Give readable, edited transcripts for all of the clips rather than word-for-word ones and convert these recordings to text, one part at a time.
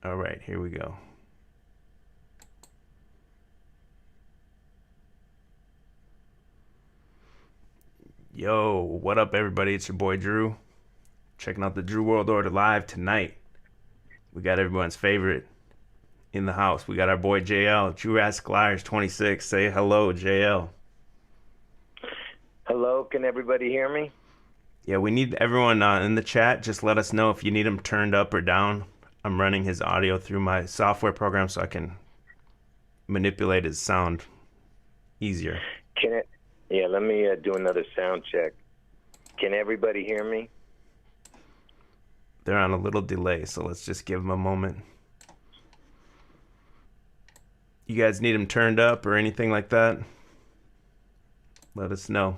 All right, here we go. Yo, what up, everybody? It's your boy Drew. Checking out the Drew World Order live tonight. We got everyone's favorite in the house. We got our boy JL, Jewrassic Returns 26. Say hello, JL. Hello, can everybody hear me? Yeah, we need everyone in the chat. Just let us know if you need him turned up or down. I'm running his audio through my software program so I can manipulate his sound easier. Yeah, let me do another sound check. Can everybody hear me? They're on a little delay, so let's just give them a moment. You guys need them turned up or anything like that? Let us know.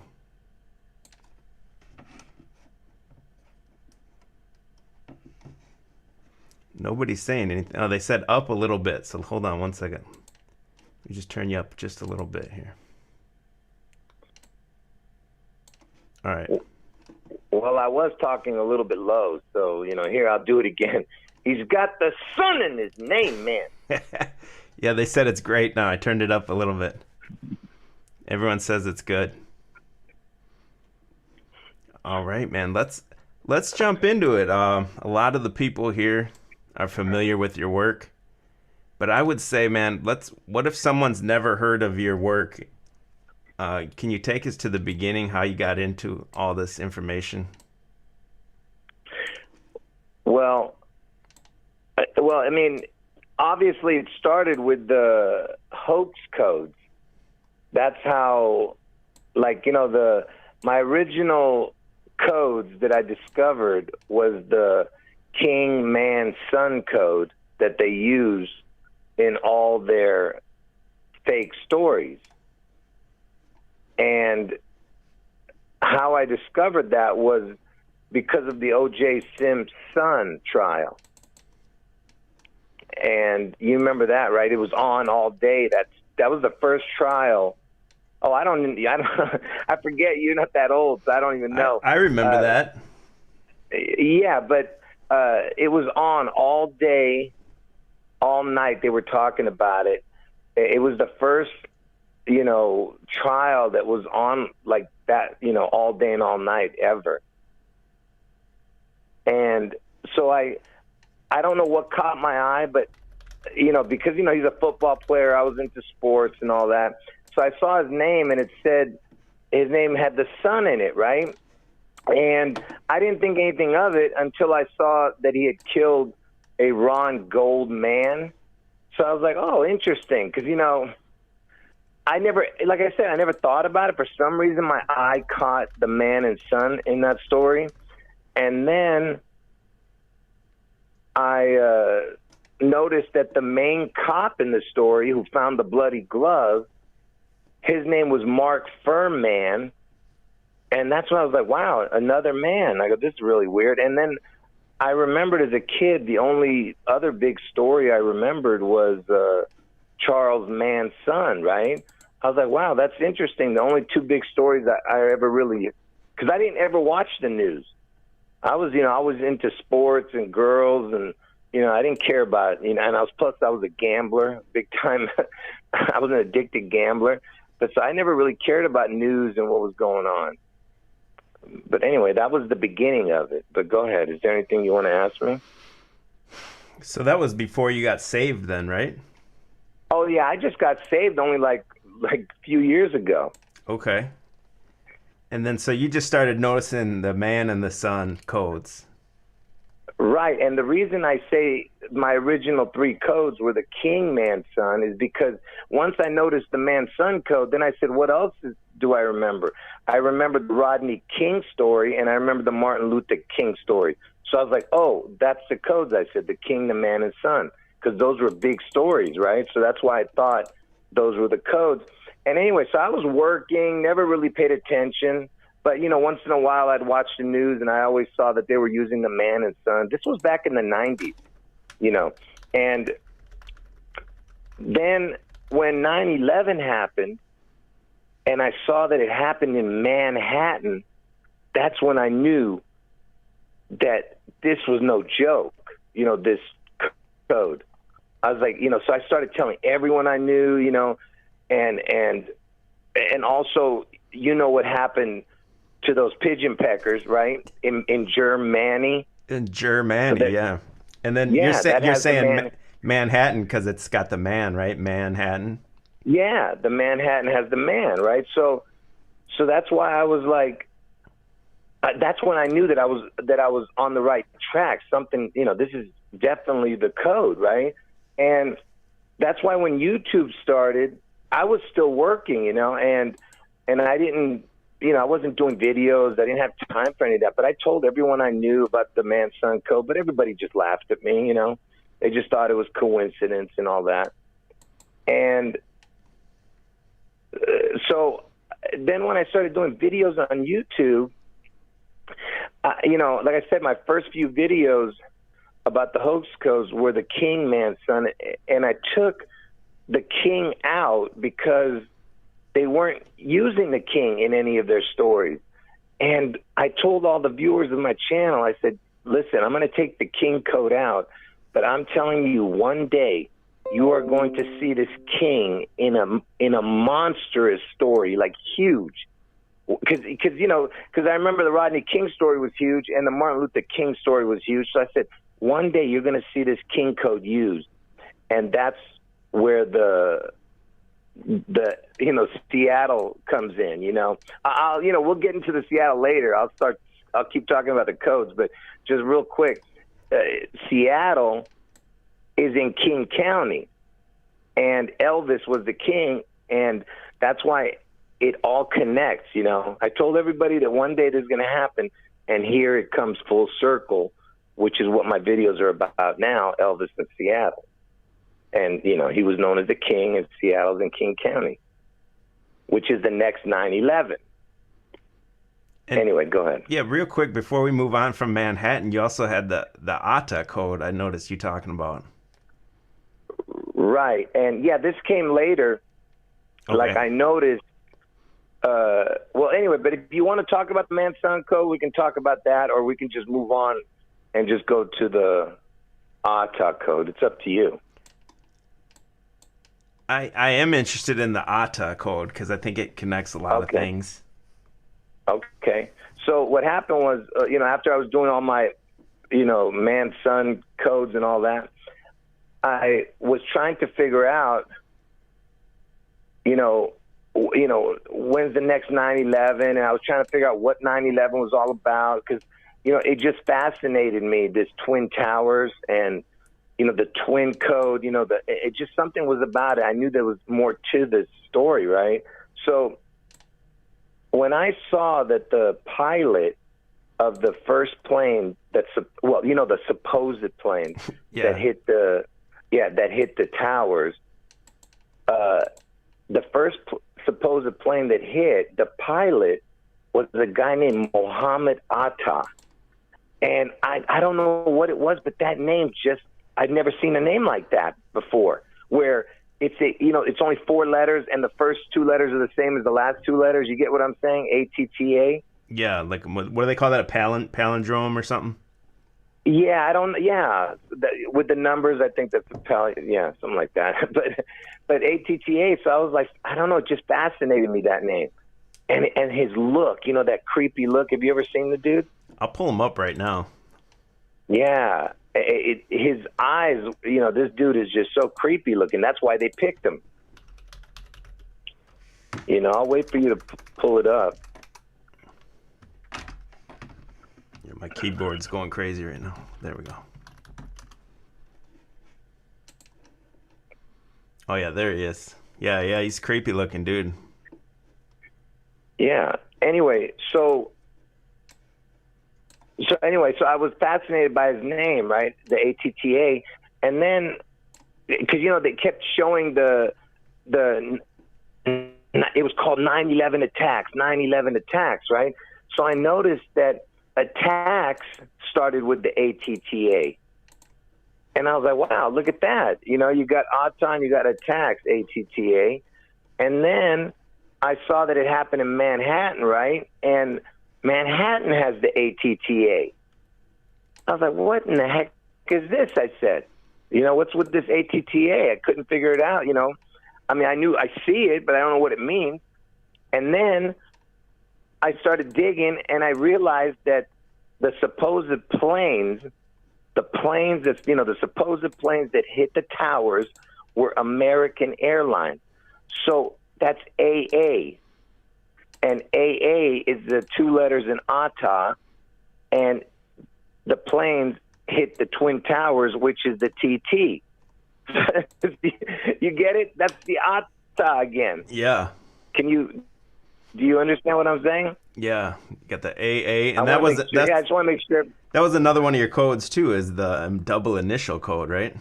Nobody's saying anything. Oh, they said up a little bit, so hold on one second. Let me just turn you up just a little bit here. All right. Well, I was talking a little bit low, so, here, I'll do it again. He's got the sun in his name, man. Yeah, they said it's great now. I turned it up a little bit. Everyone says it's good. All right, man. Let's jump into it. A lot of the people here are familiar with your work, but I would say, man, what if someone's never heard of your work? Can you take us to the beginning, how you got into all this information? Well, I mean, obviously it started with the hoax codes. That's how, my original codes that I discovered was the king, man, son code that they use in all their fake stories. And how I discovered that was because of the O.J. Simpson trial. And you remember that, right? It was on all day. That was the first trial. Oh, I forget. You're not that old, so I don't even know. I remember that. Yeah, but it was on all day, all night. They were talking about it. It was the first trial that was on like that, all day and all night ever. And so I don't know what caught my eye, but, because, he's a football player, I was into sports and all that. So I saw his name and it said his name had the sun in it, right? And I didn't think anything of it until I saw that he had killed a Ron Gold man. So I was like, oh, interesting. Because, I never thought about it. For some reason, my eye caught the man and son in that story. And then I noticed that the main cop in the story who found the bloody glove, his name was Mark Furman. And that's when I was like, wow, another man. I go, this is really weird. And then I remembered as a kid, the only other big story I remembered was Charles Mann's son, right? I was like, wow, that's interesting. The only two big stories I ever really, because I didn't ever watch the news. I was into sports and girls, and, I didn't care about, and I was a gambler, big time. I was an addicted gambler. But so I never really cared about news and what was going on. But anyway, that was the beginning of it. But go ahead. Is there anything you want to ask me? So that was before you got saved then, right? Oh, yeah. I just got saved only like a few years ago. Okay. And then so you just started noticing the man and the son codes. Right. And the reason I say my original three codes were the king, man, son is because once I noticed the man, son code, then I said, what else do I remember? I remember the Rodney King story, and I remember the Martin Luther King story. So I was like, oh, that's the codes. I said, the king, the man, and son, because those were big stories, right? So that's why I thought those were the codes. And anyway, so I was working, never really paid attention. But, once in a while I'd watch the news, and I always saw that they were using the man and son. This was back in the 90s, And then when 9/11 happened, and I saw that it happened in Manhattan, that's when I knew that this was no joke. This code. I was like, so I started telling everyone I knew, and also, what happened to those pigeon peckers, right? In Germany. In Germany, So that, yeah. And then yeah, that you're has the saying man. Manhattan because it's got the man, right? Manhattan. Yeah, the Manhattan has the man, right? So that's why I was like, that's when I knew that I was on the right track. Something, this is definitely the code, right? And that's why when YouTube started, I was still working, and I didn't, I wasn't doing videos. I didn't have time for any of that. But I told everyone I knew about the man-son code, but everybody just laughed at me, They just thought it was coincidence and all that. And so then when I started doing videos on YouTube, like I said, my first few videos about the hoax codes were the King man-son, and I took the King out because they weren't using the King in any of their stories. And I told all the viewers of my channel, I said, listen, I'm going to take the King code out, but I'm telling you, one day you are going to see this King in a monstrous story, like huge. Because I remember the Rodney King story was huge and the Martin Luther King story was huge. So I said, one day you're going to see this King code used, and that's where the Seattle comes in. We'll get into the Seattle later. I'll keep talking about the codes, but just real quick, Seattle is in King County, and Elvis was the king, and that's why it all connects. I told everybody that one day this is going to happen, and here it comes full circle, which is what my videos are about now, Elvis in Seattle. And, he was known as the king, and Seattle's in King County, which is the next 9/11. Anyway, go ahead. Yeah, real quick, before we move on from Manhattan, you also had the ATA code I noticed you talking about. Right. And, yeah, this came later. Okay. Like I noticed. Well, anyway, but if you want to talk about the man-son code, we can talk about that, or we can just move on and just go to the ATA code. It's up to you. I am interested in the ATA code because I think it connects a lot of things. Okay. So what happened was, after I was doing all my, man-son codes and all that, I was trying to figure out, when's the next 9/11, and I was trying to figure out what 9/11 was all about because, it just fascinated me, this Twin Towers and, the twin code, it just something was about it. I knew there was more to this story, right? So when I saw that the pilot of the first plane the supposed plane that hit the towers, the first supposed plane that hit, the pilot was a guy named Mohammed Atta. And I don't know what it was, but that name I'd never seen a name like that before, where it's only 4 letters and the first 2 letters are the same as the last 2 letters. You get what I'm saying? ATTA. Yeah, like what do they call that? A palindrome or something? Yeah, with the numbers, I think that's something like that. But ATTA. So I was like, I don't know, it just fascinated me, that name, and his look. That creepy look. Have you ever seen the dude? I'll pull him up right now. Yeah. His eyes, this dude is just so creepy looking. That's why they picked him. I'll wait for you to pull it up. Yeah, my keyboard's going crazy right now. There we go. Oh, yeah, there he is. Yeah, he's creepy looking, dude. Yeah. Anyway, so I was fascinated by his name, right? The ATTA. And then, because, they kept showing it was called 9/11 attacks, right? So I noticed that attacks started with the ATTA. And I was like, wow, look at that. You got ATA, you got attacks, ATTA. And then I saw that it happened in Manhattan, right? And Manhattan has the ATTA. I was like, what in the heck is this? I said. You know, what's with this ATTA? I couldn't figure it out, you know. I mean, I see it, but I don't know what it means. And then I started digging, and I realized that the supposed planes, the supposed planes that hit the towers were American Airlines. So that's AA. And AA is the two letters in ATA, and the planes hit the Twin Towers, which is the TT. You get it? That's the ATA again. Yeah. Do you understand what I'm saying? Yeah. You got the AA, and I just want to make sure. That was another one of your codes too, is the double initial code, right?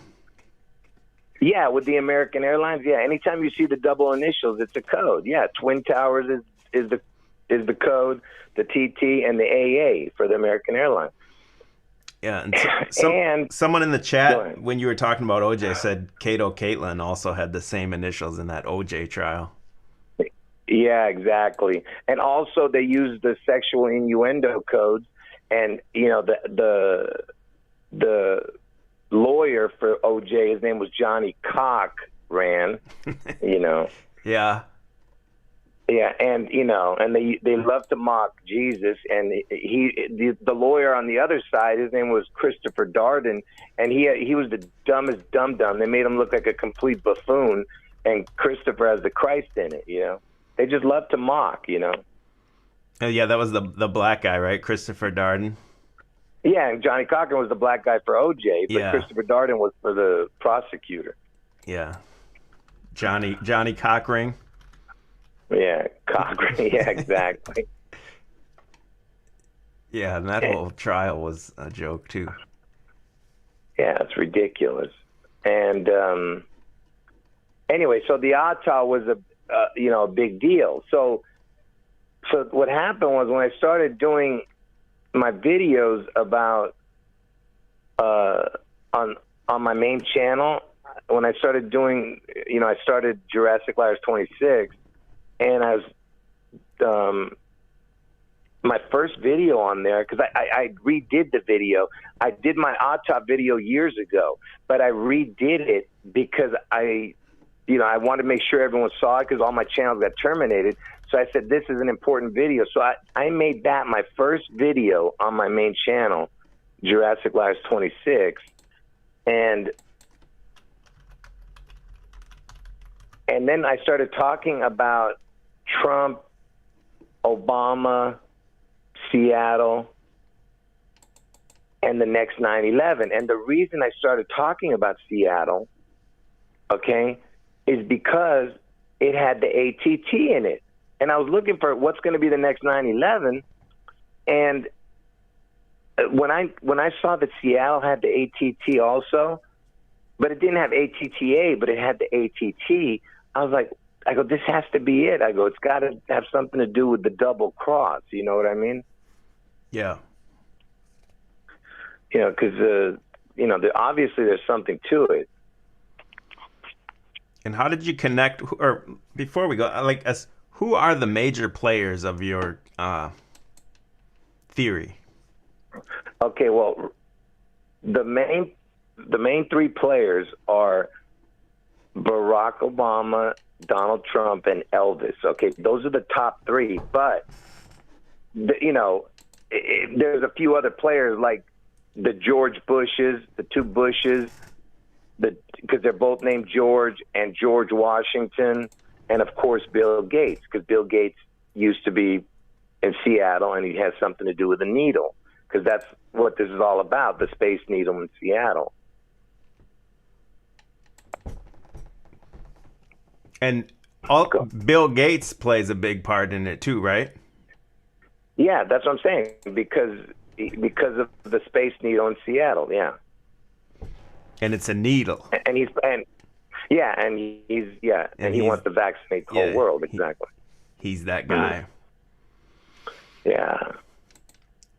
Yeah, with the American Airlines. Yeah, anytime you see the double initials, it's a code. Yeah, Twin Towers is the code, the TT, and the AA for the American Airlines. Yeah, and someone in the chat when you were talking about OJ said Kato Caitlin also had the same initials in that OJ trial. Yeah, exactly. And also they used the sexual innuendo codes, and you know the lawyer for OJ, his name was Johnny Cochran, you know. Yeah. Yeah, and you know, and they love to mock Jesus, and the lawyer on the other side, his name was Christopher Darden, and he was the dumbest dum. They made him look like a complete buffoon, and Christopher has the Christ in it, you know. They just love to mock, you know. Yeah, that was the black guy, right? Christopher Darden. Yeah, and Johnny Cochran was the black guy for OJ, but Christopher Darden was for the prosecutor. Yeah. Johnny Cochran. Yeah, Cochran. Yeah, exactly. Yeah, and that whole trial was a joke too. Yeah, it's ridiculous. And anyway, so the ATA was a big deal. So what happened was when I started doing my videos about on my main channel, when I started doing, you know, I started Jewrassic Liars 26. And I was, my first video on there, because I redid the video. I did my ATA video years ago, but I redid it because I wanted to make sure everyone saw it because all my channels got terminated. So I said, this is an important video. So I made that my first video on my main channel, Jewrassic Liars 26. And then I started talking about Trump, Obama, Seattle, and the next 9/11. And the reason I started talking about Seattle, okay, is because it had the ATT in it. And I was looking for what's going to be the next 9/11. And when I saw that Seattle had the ATT also, but it didn't have ATTA, but it had the ATT, I was like, I go, this has to be it. I go, it's got to have something to do with the double cross. You know what I mean? Yeah. You know, because, obviously there's something to it. And how did you connect, or before we go, who are the major players of your theory? Okay, well, the main three players are Barack Obama, Donald Trump, and Elvis. Okay, those are the top three. But there's a few other players like the George Bushes, the two Bushes, because they're both named George, and George Washington, and of course Bill Gates, because Bill Gates used to be in Seattle, and he has something to do with the needle, because that's what this is all about, the Space Needle in Seattle. And Bill Gates plays a big part in it too, right? Yeah, that's what I'm saying, because of the Space Needle in Seattle, yeah. And it's a needle. And he wants to vaccinate the whole world, exactly. He's that guy. Yeah.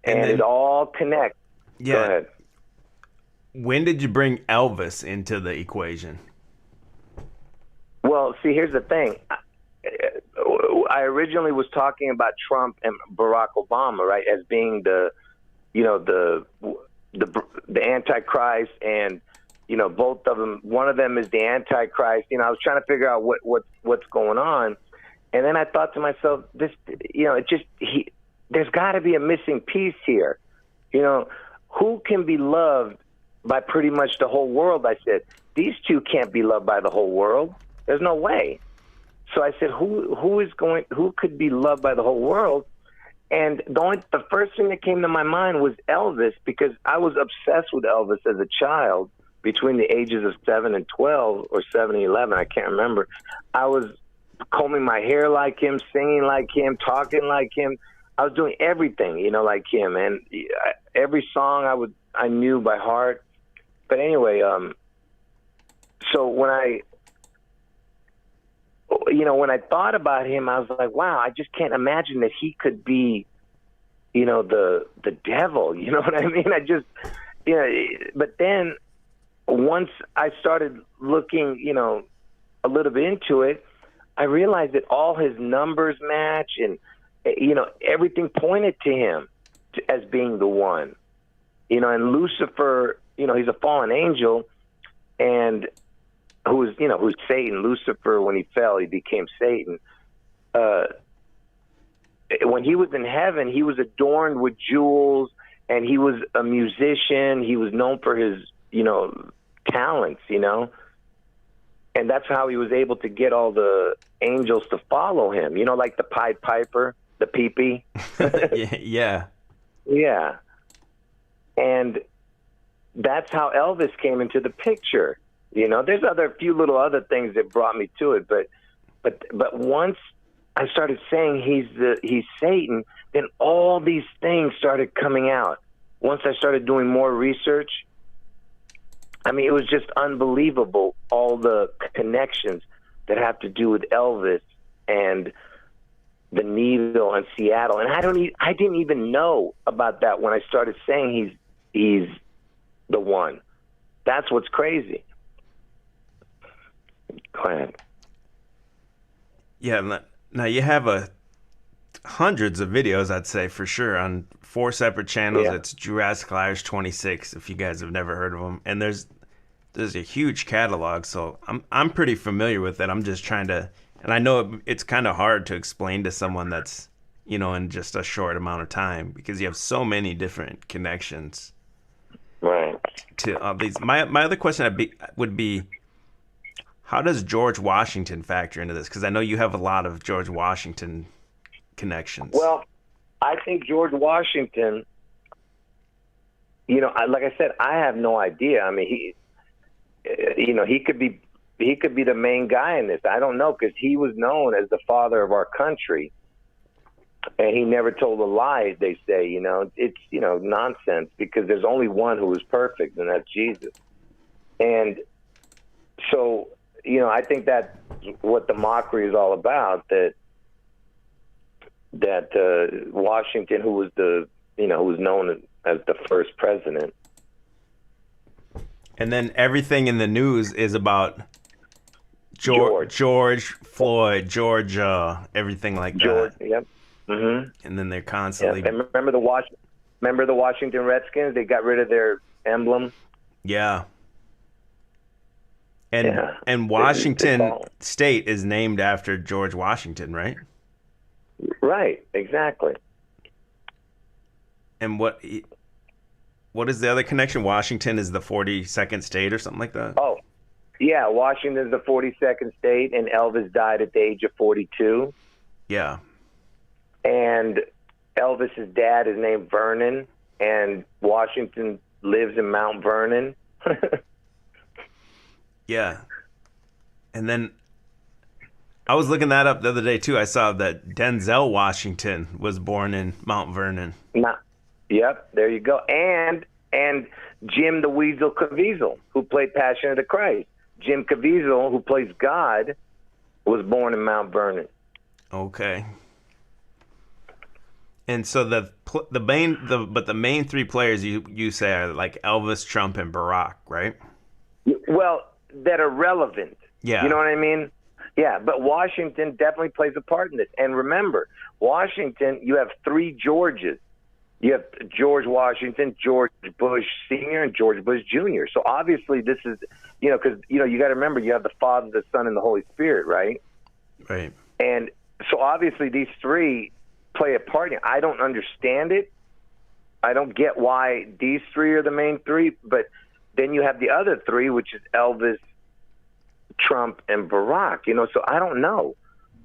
And it all connects. Yeah. Go ahead. When did you bring Elvis into the equation? Well, see, here's the thing. I originally was talking about Trump and Barack Obama, right, as being the Antichrist and both of them. One of them is the Antichrist. I was trying to figure out what's going on, and then I thought to myself, there's got to be a missing piece here. Who can be loved by pretty much the whole world? I said, these two can't be loved by the whole world. There's no way. So I said, who could be loved by the whole world? And the first thing that came to my mind was Elvis, because I was obsessed with Elvis as a child between the ages of 7 and 12 or 7 and 11. I can't remember. I was combing my hair like him, singing like him, talking like him. I was doing everything, like him. And every song I knew by heart. But anyway, so when I thought about him, I was like, wow, I just can't imagine that he could be, the devil. You know what I mean? But then once I started looking, a little bit into it, I realized that all his numbers match, and, everything pointed to him as being the one. And Lucifer, he's a fallen angel, and who's Satan. Lucifer, when he fell, he became Satan. When he was in heaven, he was adorned with jewels, and he was a musician. He was known for his, talents, and that's how he was able to get all the angels to follow him. Like the Pied Piper, the Pee-Pee. Yeah. Yeah. And that's how Elvis came into the picture. There's a few little other things that brought me to it, but once I started saying he's Satan, then all these things started coming out. Once I started doing more research, it was just unbelievable, all the connections that have to do with Elvis and the needle and Seattle. And I didn't even know about that when I started saying he's the one. That's what's crazy. Go ahead. Yeah, now you have hundreds of videos, I'd say, for sure, on 4 separate channels. Yeah. It's Jewrassic Returns 26, if you guys have never heard of them. And there's a huge catalog, so I'm pretty familiar with it. I'm just trying to, and I know it's kind of hard to explain to someone that's, in just a short amount of time, because you have so many different connections. Right. To all these. My other question would be, how does George Washington factor into this? Because I know you have a lot of George Washington connections. Well, I think George Washington, like I said, I have no idea. He could be the main guy in this. I don't know, because he was known as the father of our country, and he never told a lie. They say, it's nonsense, because there's only one who is perfect, and that's Jesus. And so, I think that's what the mockery is all about. That Washington, who was who was known as the first president. And then everything in the news is about George Floyd, Georgia, everything like that. Yep. Mm-hmm. And then they're constantly. Yep. And remember the Washington Redskins? They got rid of their emblem. Yeah. And Washington State is named after George Washington, right? Right. Exactly. And what is the other connection? Washington is the 42nd state or something like that? Oh, yeah. Washington's the 42nd state, and Elvis died at the age of 42. Yeah. And Elvis's dad is named Vernon, and Washington lives in Mount Vernon. Yeah. And then I was looking that up the other day, too. I saw that Denzel Washington was born in Mount Vernon. Yep, there you go. And Jim the Weasel Caviezel, who played Passion of the Christ. Jim Caviezel, who plays God, was born in Mount Vernon. Okay. And so the main 3 players you say are like Elvis, Trump, and Barack, right? Well, that are relevant. Yeah. You know what I mean? Yeah, but Washington definitely plays a part in this. And remember, Washington, you have 3 Georges. You have George Washington, George Bush Sr., and George Bush Jr. So obviously this is, because, you got to remember you have the Father, the Son, and the Holy Spirit, right? Right. And so obviously these three play a part. I don't understand it. I don't get why these three are the main three, but then you have the other three, which is Elvis, Trump, and Barack. So I don't know.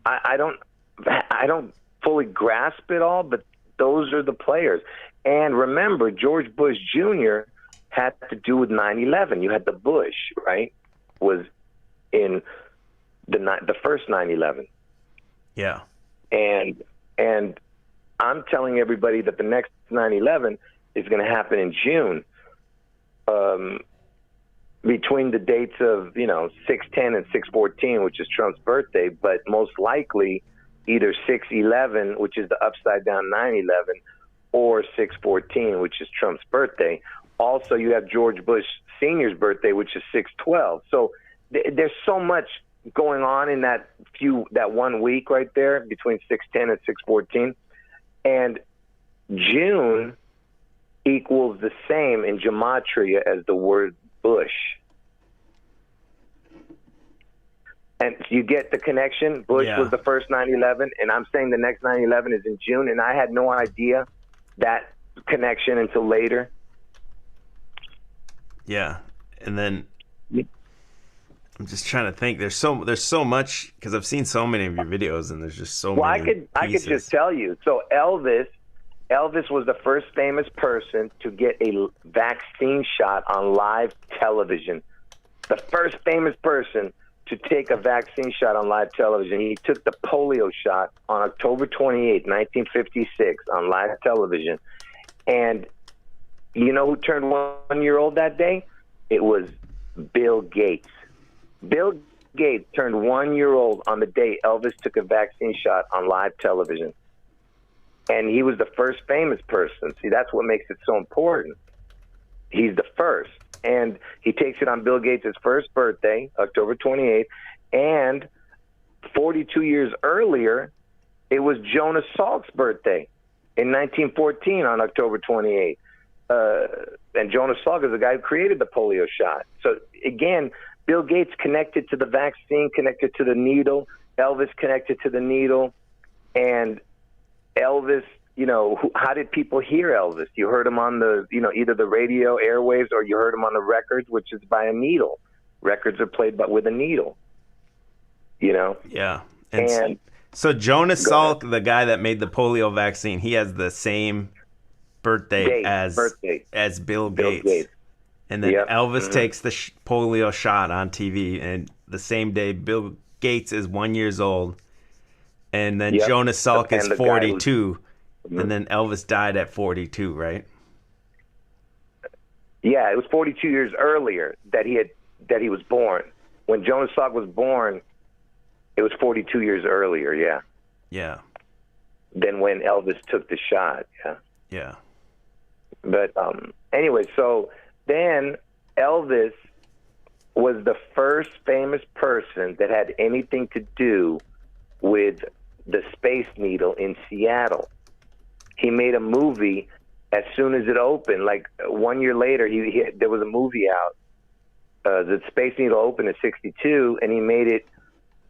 I don't fully grasp it all, but those are the players. And remember, George Bush Jr. had to do with 9/11. You had the Bush, right? Was in the first 9/11. Yeah. And I'm telling everybody that the next 9/11 is going to happen in June. Between the dates of 6/10 and 6/14, which is Trump's birthday, but most likely either 6/11, which is the upside down 9/11, or 6/14, which is Trump's birthday. Also, you have George Bush Sr.'s birthday, which is 6/12. So there's so much going on in that 1 week right there between 6/10 and 6/14, and June equals the same in gematria as the word Bush. And you get the connection. Bush was the first 9/11, and I'm saying the next 9/11 is in June, and I had no idea that connection until later. Yeah, and then I'm just trying to think. There's so much, because I've seen so many of your videos, and there's just so many pieces. I could just tell you. So Elvis was the first famous person to get a vaccine shot on live television. The first famous person to take a vaccine shot on live television. He took the polio shot on October 28, 1956 on live television. And you know who turned 1 year old that day? It was Bill Gates. Bill Gates turned 1 year old on the day Elvis took a vaccine shot on live television. And he was the first famous person. See, that's what makes it so important. He's the first. And he takes it on Bill Gates' first birthday, October 28th. And 42 years earlier, it was Jonas Salk's birthday in 1914 on October 28th. And Jonas Salk is the guy who created the polio shot. So, again, Bill Gates connected to the vaccine, connected to the needle. Elvis connected to the needle. And Elvis, how did people hear Elvis? You heard him on the, either the radio airwaves or you heard him on the records, which is by a needle. Records are played with a needle, Yeah. And so Jonas Salk, the guy that made the polio vaccine, he has the same birthday as Bill Gates. And then Elvis takes the polio shot on TV, and the same day Bill Gates is 1 year old. And then Jonas Salk is 42, and then Elvis died at 42, right? Yeah, it was 42 years earlier that he was born. When Jonas Salk was born, it was 42 years earlier. Yeah. Yeah. Than when Elvis took the shot. Yeah. Yeah. But anyway, so then Elvis was the first famous person that had anything to do with the Space Needle in Seattle. He made a movie as soon as it opened. Like 1 year later, there was a movie out. The Space Needle opened in '62, and he made it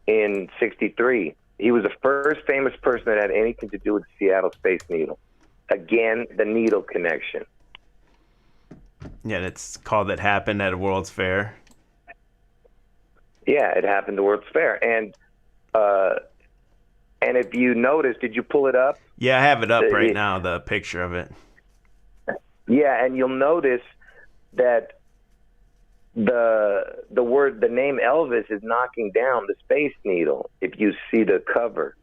in '63. He was the first famous person that had anything to do with the Seattle Space Needle. Again, the needle connection. Yeah, and it's called It Happened at a World's Fair. Yeah, it happened at World's Fair. And if you notice, did you pull it up? Yeah, I have it up right now, the picture of it. Yeah, and you'll notice that the name Elvis is knocking down the Space Needle. If you see the cover,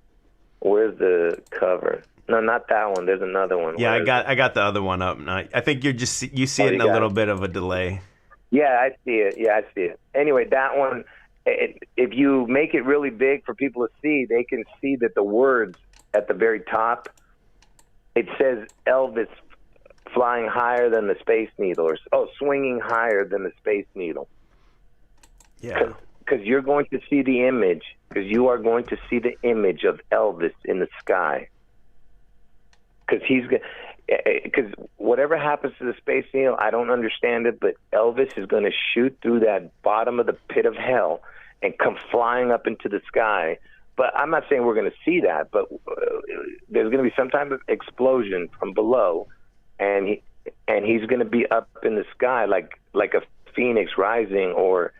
where's the cover? No, not that one. There's another one. Yeah, I got the other one up now. I think you see it in a little bit of a delay. Yeah, I see it. Anyway, that one. If you make it really big for people to see, they can see that the words at the very top, it says Elvis flying higher than the Space Needle, or swinging higher than the Space Needle. Yeah. Because you're going to see the image, because you are going to see the image of Elvis in the sky. Because because whatever happens to the Space Needle, I don't understand it, but Elvis is going to shoot through that bottom of the pit of hell and come flying up into the sky. But I'm not saying we're going to see that, but there's going to be some type of explosion from below, and he's going to be up in the sky like a phoenix rising, or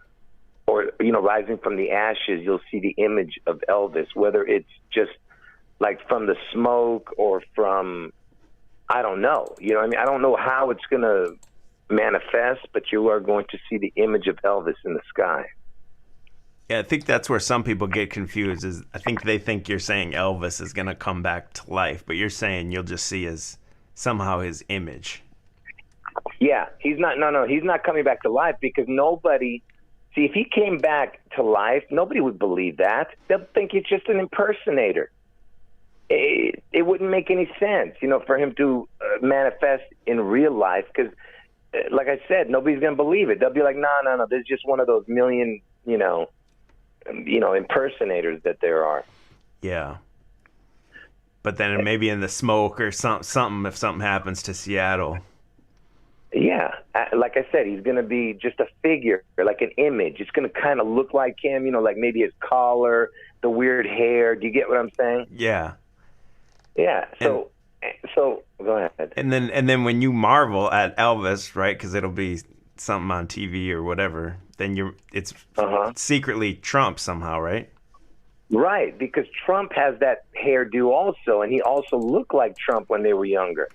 rising from the ashes. You'll see the image of Elvis, whether it's just like from the smoke or from, I don't know. You know what I mean? I don't know how it's going to manifest, but you are going to see the image of Elvis in the sky. Yeah, I think that's where some people get confused. Is I think they think you're saying Elvis is going to come back to life, but you're saying you'll just see somehow his image. Yeah, he's not. No, he's not coming back to life, because nobody. See, if he came back to life, nobody would believe that. They'll think it's just an impersonator. It wouldn't make any sense, for him to manifest in real life, because, like I said, nobody's going to believe it. They'll be like, no, there's just one of those million, impersonators that there are. Yeah. But then maybe in the smoke or something, if something happens to Seattle. Yeah. Like I said, he's going to be just a figure, like an image. It's going to kind of look like him, like maybe his collar, the weird hair. Do you get what I'm saying? Yeah. Yeah. So go ahead. And then when you marvel at Elvis, right, because it'll be something on TV or whatever, then it's secretly Trump somehow, right? Right, because Trump has that hairdo also, and he also looked like Trump when they were younger.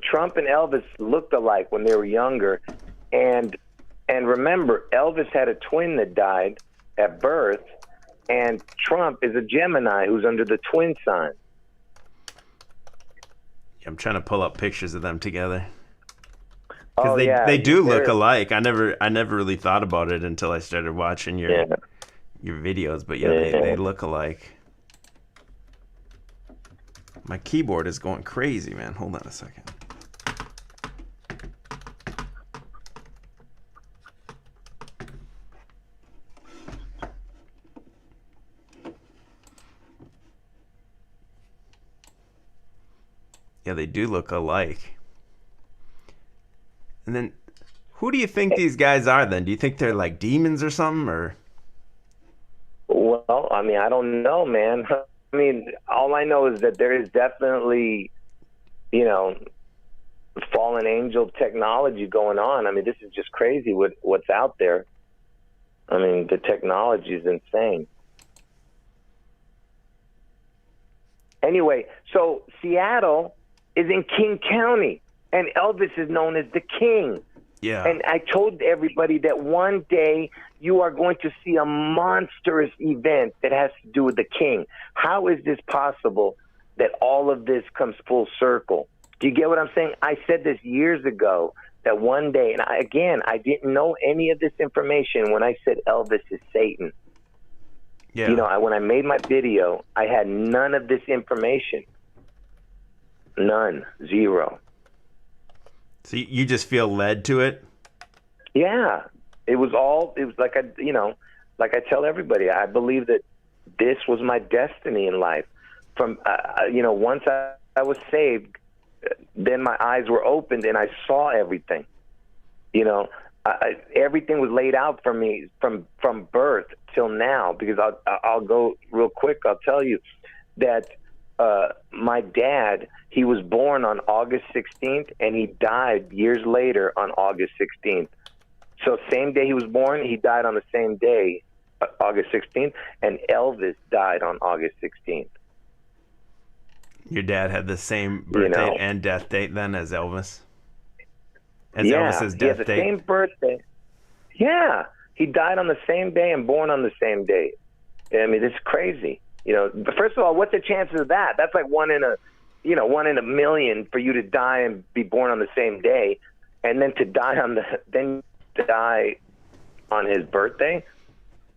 Trump and Elvis looked alike when they were younger, and remember, Elvis had a twin that died at birth, and Trump is a Gemini who's under the twin sign. I'm trying to pull up pictures of them together. Because they do look alike. I never really thought about it until I started watching your videos. But they look alike. My keyboard is going crazy, man. Hold on a second. Yeah, they do look alike. And then, who do you think these guys are then? Do you think they're like demons or something, or? Well, I mean, I don't know, man. I mean, all I know is that there is definitely, fallen angel technology going on. I mean, this is just crazy what's out there. I mean, the technology is insane. Anyway, so Seattle is in King County, and Elvis is known as the King. Yeah. And I told everybody that one day you are going to see a monstrous event that has to do with the King. How is this possible that all of this comes full circle? Do you get what I'm saying? I said this years ago, that one day, and I didn't know any of this information when I said Elvis is Satan. Yeah. When I made my video, I had none of this information. None. Zero. So you just feel led to it? Yeah. It was like I tell everybody, I believe that this was my destiny in life. From, once I was saved, then my eyes were opened and I saw everything. Everything was laid out for me from birth till now, because I'll go real quick. I'll tell you that my dad, he was born on August 16th and he died years later on August 16th. So same day he was born, he died on the same day, August 16th, and Elvis died on August 16th. Your dad had the same birth date and death date then as Elvis? Elvis's death he had the date? same birthday. Yeah, he died on the same day and born on the same day. I mean, it's crazy. But first of all, what's the chances of that? That's like one in a million for you to die and be born on the same day, and then to die on his birthday.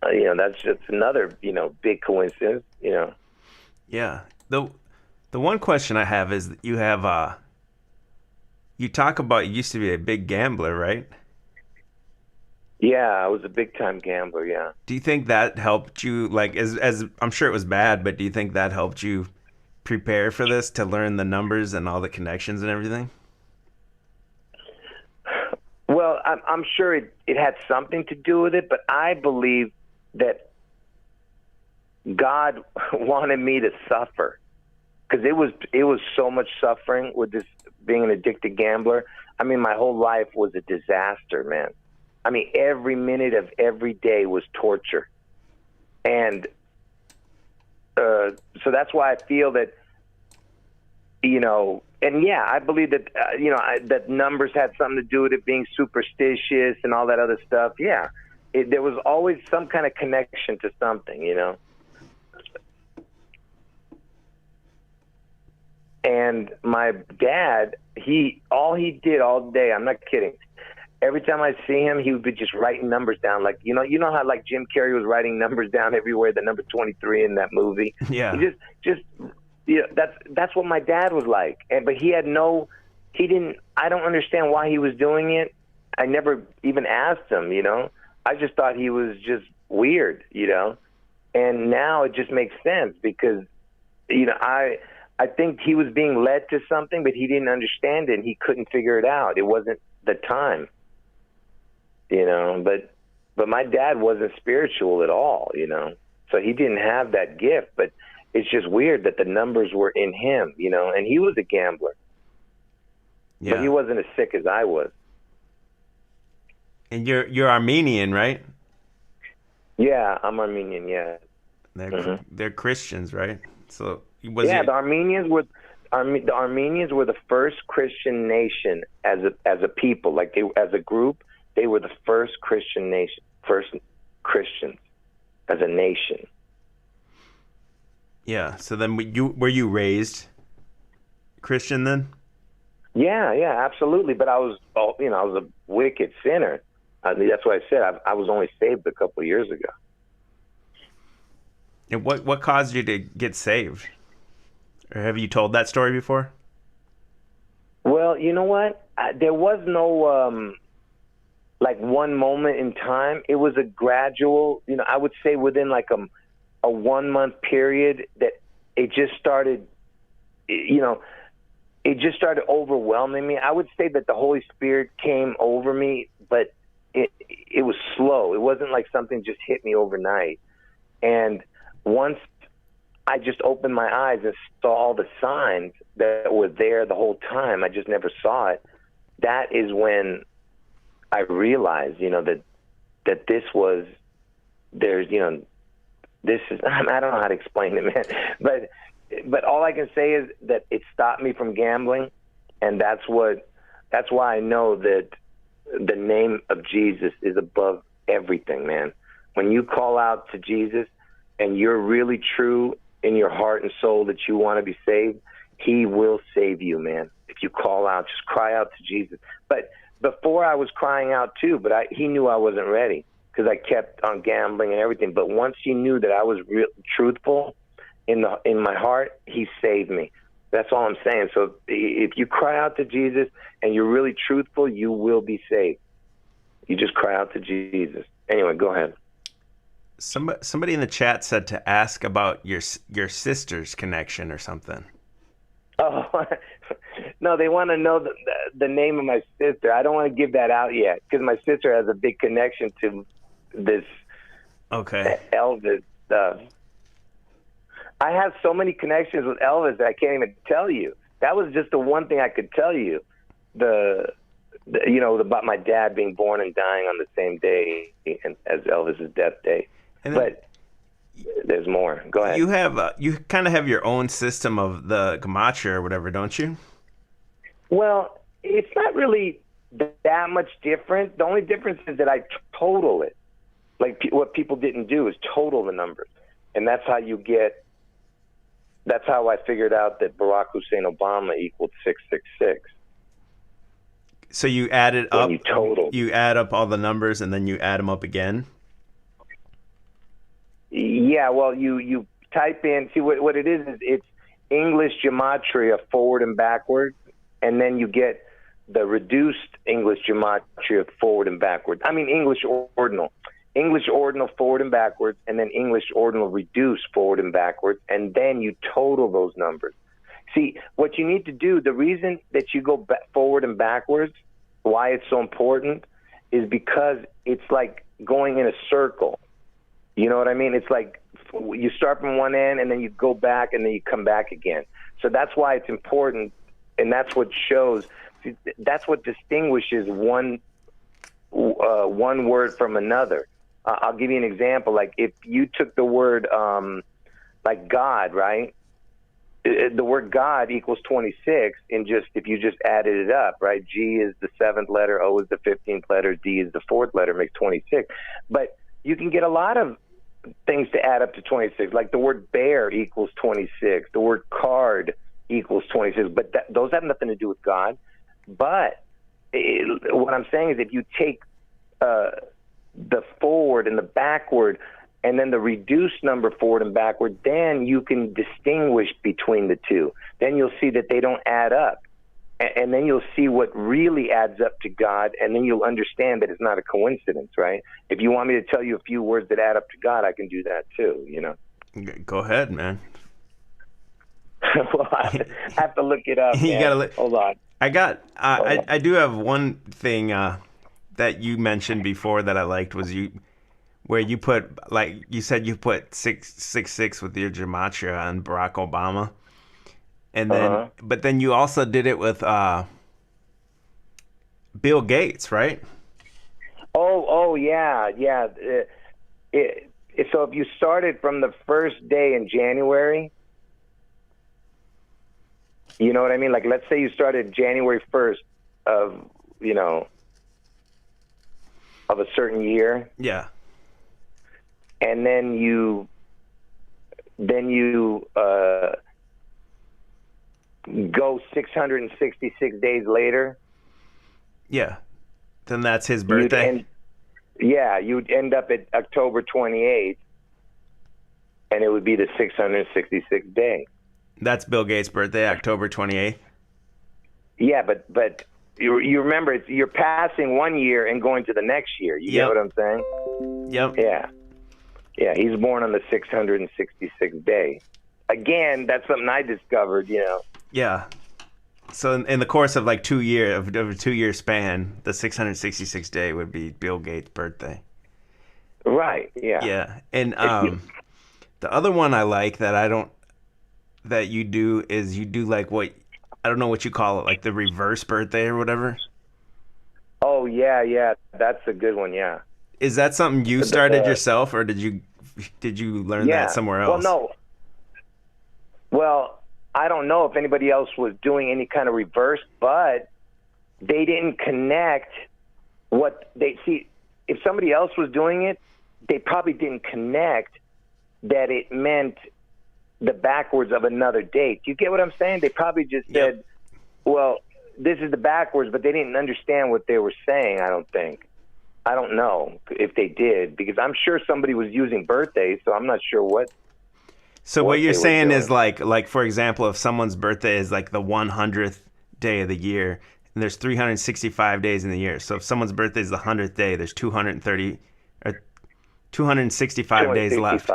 That's just another big coincidence. Yeah. The one question I have is you have you talk about you used to be a big gambler, right? Yeah, I was a big time gambler. Yeah. Do you think that helped you? Like, as I'm sure it was bad, but do you think that helped you prepare for this to learn the numbers and all the connections and everything? Well, I'm sure it had something to do with it, but I believe that God wanted me to suffer, because it was so much suffering with this being an addicted gambler. I mean, my whole life was a disaster, man. I mean, every minute of every day was torture. And so that's why I feel that, and yeah, I believe that, that numbers had something to do with it, being superstitious and all that other stuff. Yeah, there was always some kind of connection to something, And my dad, all he did all day, I'm not kidding, every time I see him, he would be just writing numbers down. Like, you know how like Jim Carrey was writing numbers down everywhere, the number 23 in that movie? Yeah. He just that's what my dad was like. But I don't understand why he was doing it. I never even asked him, I just thought he was just weird, And now it just makes sense because, I think he was being led to something, but he didn't understand it and he couldn't figure it out. It wasn't the time, but my dad wasn't spiritual at all, so he didn't have that gift. But it's just weird that the numbers were in him, and he was a gambler. Yeah. But he wasn't as sick as I was. And you're Armenian, right? Yeah, I'm Armenian, yeah. They're Christians, right? So the Armenians were the first Christian nation as a people, like as a group. They were the first Christian nation, first Christians as a nation. Yeah. So then, were you raised Christian then? Yeah, absolutely. But I was a wicked sinner. I mean, that's why I said I was only saved a couple of years ago. And what caused you to get saved? Or have you told that story before? Well, you know what? There was no like one moment in time. It was a gradual. I would say within like a 1 month period that it just started. It just started overwhelming me. I would say that the Holy Spirit came over me, but it was slow. It wasn't like something just hit me overnight. And once I just opened my eyes and saw all the signs that were there the whole time, I just never saw it. That is when I realized, that this was, this is, I don't know how to explain it, man. But all I can say is that it stopped me from gambling. And that's why I know that the name of Jesus is above everything, man. When you call out to Jesus and you're really true in your heart and soul that you want to be saved, he will save you, man. If you call out, just cry out to Jesus. But before I was crying out too, but he knew I wasn't ready because I kept on gambling and everything. But once he knew that I was truthful in my heart, he saved me. That's all I'm saying. So if you cry out to Jesus and you're really truthful, you will be saved. You just cry out to Jesus. Anyway, go ahead. Somebody in the chat said to ask about your sister's connection or something. Oh, no, they want to know the name of my sister. I don't want to give that out yet because my sister has a big connection to this Elvis stuff. I have so many connections with Elvis that I can't even tell you. That was just the one thing I could tell you. About my dad being born and dying on the same day as Elvis's death date. But there's more. Go ahead. You kind of have your own system of the gematria or whatever, don't you? Well, it's not really that much different. The only difference is that I total it. Like what people didn't do is total the numbers, and that's how you get. That's how I figured out that Barack Hussein Obama equaled 666. So you add it up. You add up all the numbers and then you add them up again. Yeah, well, you type in. See what it is it's English gematria forward and backward, and then you get the reduced English gematria forward and backward. I mean English ordinal, English ordinal forward and backwards, and then English ordinal reduced forward and backwards, and then you total those numbers. See, what you need to do, the reason that you go forward and backwards, why it's so important, is because it's like going in a circle. You know what I mean? It's like you start from one end, and then you go back, and then you come back again. So that's why it's important, and that's what shows, that's what distinguishes one word from another. I'll give you an example. Like if you took the word like God, right? The word God equals 26, and if you just added it up, right? G is the 7th letter, O is the 15th letter, D is the 4th letter, makes 26. But you can get a lot of things to add up to 26, like the word bear equals 26, the word card equals 26, but those have nothing to do with God. But what I'm saying is if you take the forward and the backward, and then the reduced number forward and backward, then you can distinguish between the two. Then you'll see that they don't add up. And then you'll see what really adds up to God, and then you'll understand that it's not a coincidence, right? If you want me to tell you a few words that add up to God, I can do that too, you know? Go ahead, man. Well, I have to look it up, man. You gotta Hold on. I do have one thing that you mentioned before that I liked was where you put, like you said, you put 666 with your gematria on Barack Obama, and then but then you also did it with Bill Gates, right? Oh yeah. So if you started from the first day in January, you know what I mean? Like, let's say you started January 1st of, you know, of a certain year. Yeah. And then you go 666 days later. Yeah. Then that's his birthday. You'd end up at October 28th, and it would be the 666th day. That's Bill Gates' birthday, October 28th. Yeah, but you remember, you're passing one year and going to the next year. You get what I'm saying? Yep. Yeah, he's born on the 666th day. Again, that's something I discovered, you know. Yeah. So in the course of like 2 year of a 2 year span, the 666th day would be Bill Gates' birthday. Right. Yeah. Yeah. And the other one I like that you do is you do like what, I don't know what you call it, like the reverse birthday or whatever. Oh yeah, that's a good one. Yeah. Is that something you started yourself, or did you learn that somewhere else? Well, I don't know if anybody else was doing any kind of reverse, but they didn't connect what they see. If somebody else was doing it, they probably didn't connect that it meant the backwards of another date. You get what I'm saying? They probably just said, well, this is the backwards, but they didn't understand what they were saying, I don't think. I don't know if they did, because I'm sure somebody was using birthdays, so I'm not sure what. So what you're saying is like for example, if someone's birthday is like the 100th day of the year, and there's 365 days in the year. So if someone's birthday is the 100th day, there's 265 days left.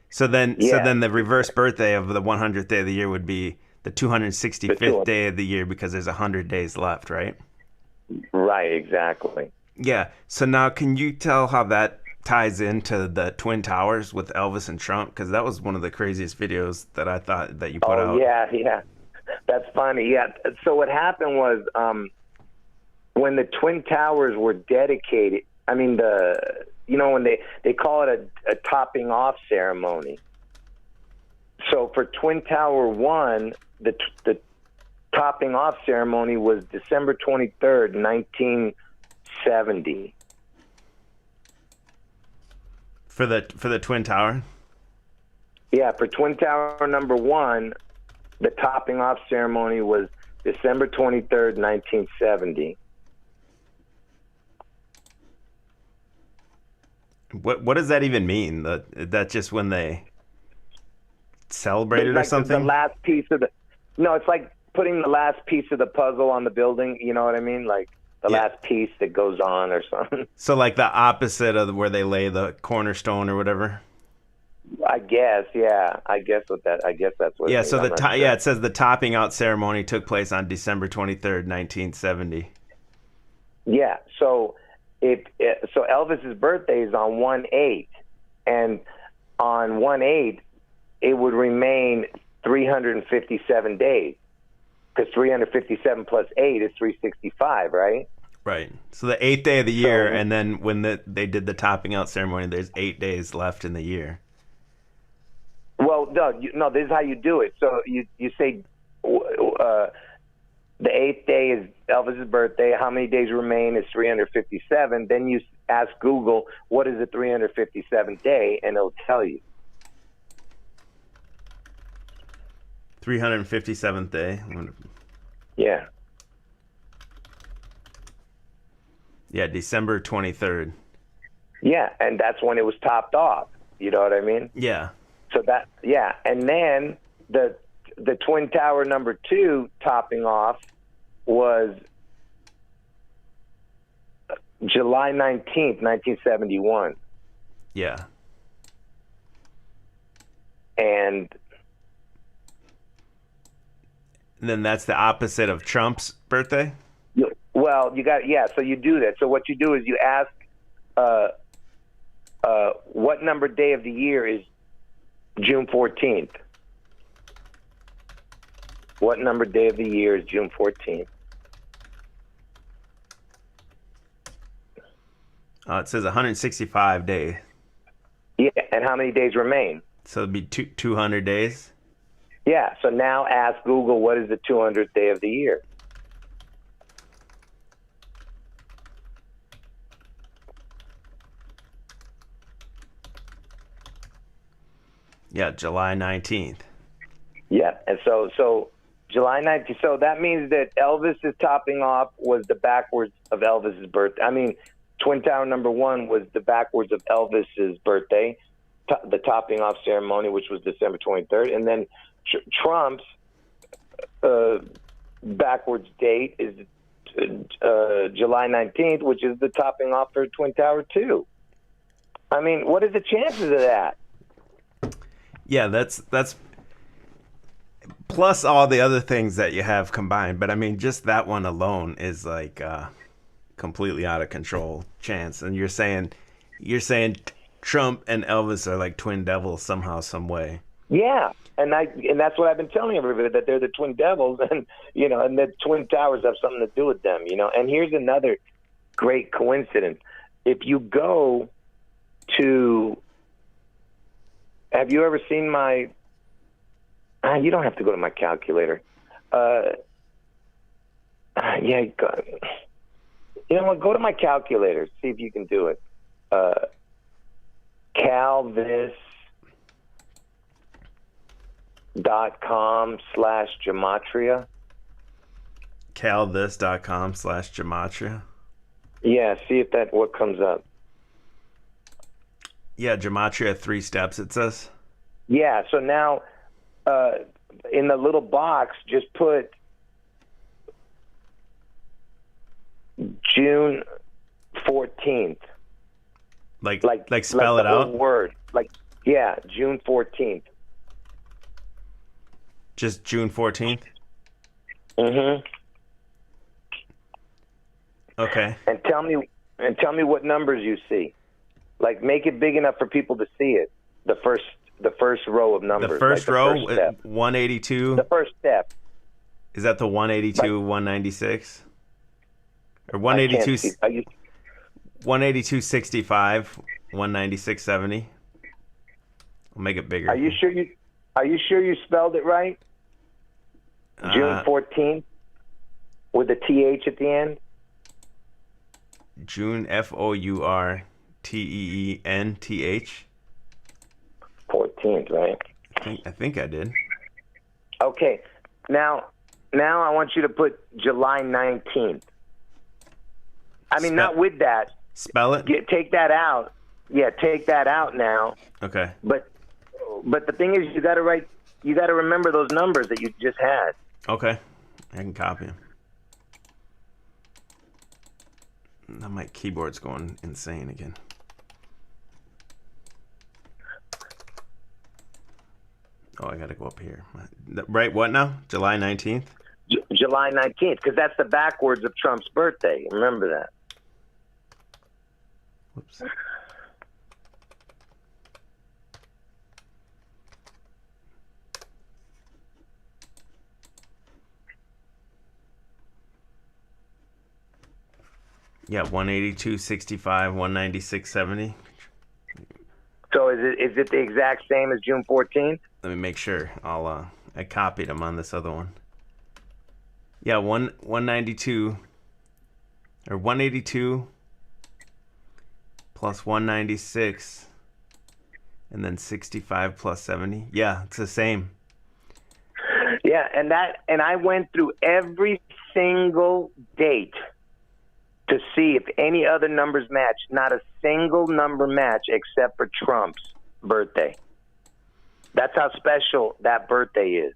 So then the reverse birthday of the 100th day of the year would be the 265th day of the year, because there's 100 days left, right? Right, exactly. Yeah. So now can you tell how that ties into the Twin Towers with Elvis and Trump? Because that was one of the craziest videos that I thought that you put out. Yeah. That's funny. Yeah. So what happened was when the Twin Towers were dedicated, I mean, when they call it a topping off ceremony. So for Twin Tower 1, the topping off ceremony was December 23rd, 1970. For the Twin Tower? Yeah, for Twin Tower number 1, the topping off ceremony was December 23rd, 1970. What does that even mean? That just when they celebrated or something? The last piece of it's like putting the last piece of the puzzle on the building. You know what I mean? Like the Yeah. last piece that goes on or something. So like the opposite of where they lay the cornerstone or whatever. I guess, yeah. I guess that's what it Yeah. means. So I'm not sure. it says the topping out ceremony took place on December 23rd, 1970. Yeah. So so Elvis's birthday is on 1/8, and on 1/8 it would remain 357 days, because 357 plus 8 is 365, right? Right. So the 8th day of the year, So- and then when they did the topping out ceremony, there's 8 days left in the year. Well, no, this is how you do it. So you say the 8th day is Elvis's birthday. How many days remain is 357. Then you ask Google, what is the 357th day, and it'll tell you. 357th day. Yeah. Yeah, December 23rd. Yeah, and that's when it was topped off. You know what I mean? Yeah. So and then the Twin Tower number 2 topping off was July 19th, 1971. Yeah. And then that's the opposite of Trump's birthday? well, so you do that. So what you do is you ask what number day of the year is June 14th? What number day of the year is June 14th? It says 165 days. Yeah, and how many days remain? So it'd be 200 days? Yeah, so now ask Google, what is the 200th day of the year? Yeah, July 19th. Yeah, and so July 19th. So that means that Elvis's topping off was the backwards of Elvis's birthday. I mean, Twin Tower number 1 was the backwards of Elvis's birthday, the topping off ceremony, which was December 23rd, and then Trump's backwards date is July 19th, which is the topping off for Twin Tower 2. I mean, what are the chances of that? Yeah, that's plus all the other things that you have combined. But I mean, just that one alone is like completely out of control chance. And you're saying Trump and Elvis are like twin devils somehow, some way. Yeah, and that's what I've been telling everybody, that they're the twin devils, and and the Twin Towers have something to do with them. And here's another great coincidence. If you go to, have you ever seen my? You don't have to go to my calculator. Yeah, you know what? Go to my calculator. See if you can do it. calthis.com/gematria. calthis.com/gematria. Yeah, see if what comes up. Yeah, gematria 3 steps, it says. Yeah, so now in the little box, just put June 14th. Like spell it out? Word. June 14th. Just June 14th? Mm-hmm. Okay. And tell me what numbers you see. Like, make it big enough for people to see it. The first row of numbers. The first row, first step. 182. The first step. Is that the 182, 196? Or 182, 182.65, 196.70? We'll make it bigger. Are you sure you spelled it right? June 14th with a TH at the end? June, FOURTEENTH. 14th, right? I think I did. Okay. Now I want you to put July 19th. I mean, not with that. Spell it? Take that out. Yeah, take that out now. Okay. But the thing is, you got to remember those numbers that you just had. Okay. I can copy them. Now my keyboard's going insane again. Oh, I gotta go up here. Right, what now? July 19th? July 19th, because that's the backwards of Trump's birthday. Remember that. Whoops. Yeah, 182.65, 196.70. So is it the exact same as June 14th? Let me make sure. I copied them on this other one. Yeah, 192 or 182 plus 196 and then 65 plus 70. Yeah, it's the same. Yeah, and I went through every single date to see if any other numbers matched. Not a single number match except for Trump's birthday. That's how special that birthday is.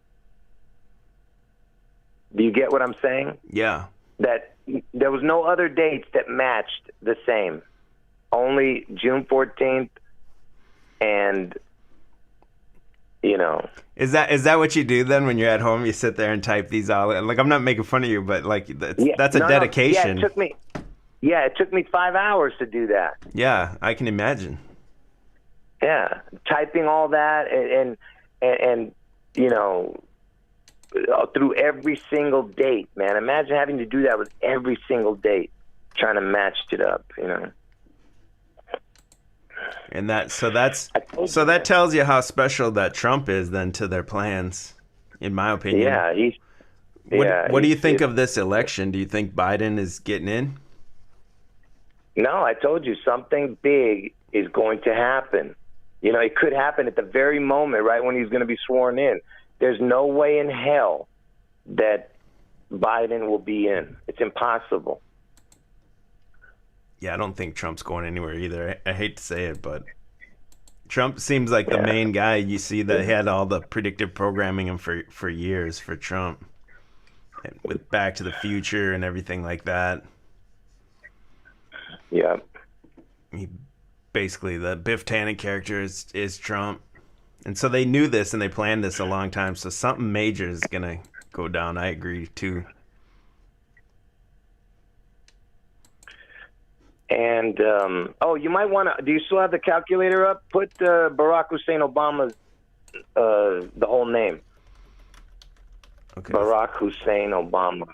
Do you get what I'm saying? Yeah. That there was no other dates that matched the same. Only June 14th and, you know. Is that what you do then when you're at home? You sit there and type these all. Like, I'm not making fun of you, but like that's a dedication. Yeah, it took me 5 hours to do that. Yeah, I can imagine. Yeah, typing all that and you know, through every single date, man. Imagine having to do that with every single date, trying to match it up, you know. And that tells you how special that Trump is then to their plans, in my opinion. Yeah, What do you think of this election? Do you think Biden is getting in? No, I told you something big is going to happen. You know, it could happen at the very moment, right when he's going to be sworn in. There's no way in hell that Biden will be in. It's impossible. Yeah, I don't think Trump's going anywhere either. I hate to say it, but Trump seems like the main guy. You see that he had all the predictive programming for years for Trump, and with Back to the Future and everything like that. Yeah. Basically, the Biff Tannen character is Trump. And so they knew this and they planned this a long time. So something major is going to go down. I agree, too. And, you might want to, do you still have the calculator up? Put Barack Hussein Obama's, the whole name. Okay. Barack Hussein Obama.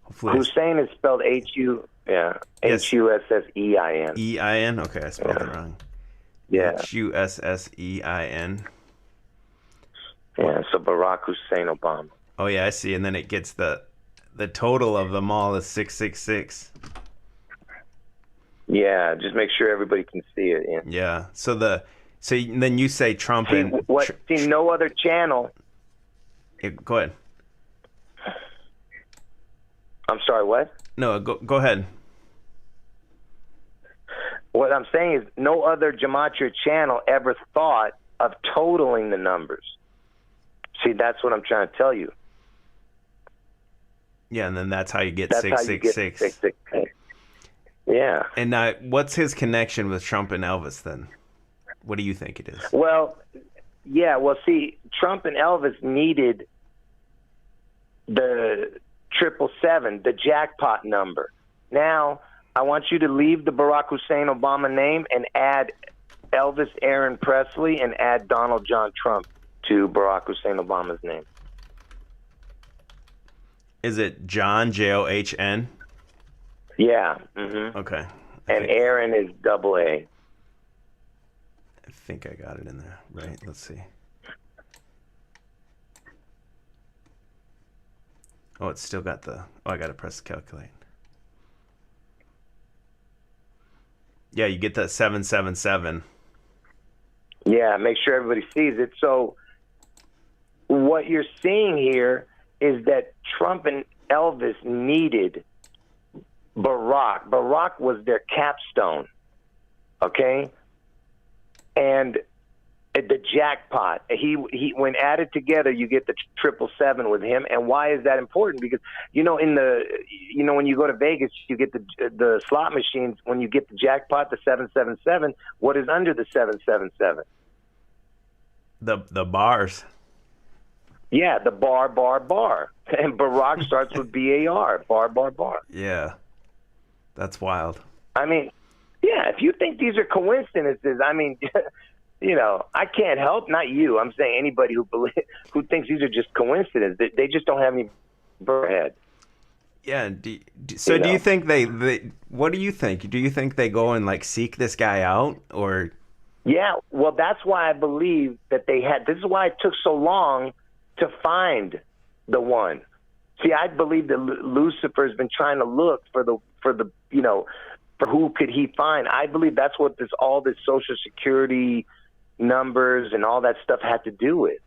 Hopefully Hussein is spelled H-U-S-S-E-I-N. E-I-N? Okay, I spelled it wrong. Yeah. H-U-S-S-E-I-N. Yeah, so Barack Hussein Obama. Oh, yeah, I see. And then it gets the total of them all is 666. Yeah, just make sure everybody can see it. Yeah. Yeah. So then you say Trump See, no other channel. Yeah, go ahead. I'm sorry, what? No, go ahead. What I'm saying is no other gematria channel ever thought of totaling the numbers. See, that's what I'm trying to tell you. Yeah, and then that's how you get 666. 666. Yeah. And now, what's his connection with Trump and Elvis then? What do you think it is? Well, see, Trump and Elvis needed the 777, the jackpot number. Now, I want you to leave the Barack Hussein Obama name and add Elvis Aaron Presley and add Donald John Trump to Barack Hussein Obama's name. Is it John, John? Yeah. Mm-hmm. Okay. And Aaron is double A. I think I got it in there. Right. Let's see. Oh, it's still got I got to press calculate. Yeah, you get that 777. Yeah, make sure everybody sees it. So what you're seeing here is that Trump and Elvis needed Barack. Barack was their capstone, okay? And The jackpot. He when added together, you get the 777 with him. And why is that important? Because when you go to Vegas, you get the slot machines. When you get the jackpot, the 777. What is under the 777? The bars. Yeah, the bar. And Barack starts with BAR. Bar. Yeah, that's wild. I mean, yeah. If you think these are coincidences, I mean. I can't help, not you. I'm saying anybody who thinks these are just coincidences. They just don't have any head. Yeah. Do you think they? What do you think? Do you think they go and like seek this guy out, or? Yeah. Well, that's why I believe that they had. This is why it took so long to find the one. See, I believe that Lucifer's been trying to look for who could he find. I believe that's what all this Social Security numbers and all that stuff had to do with,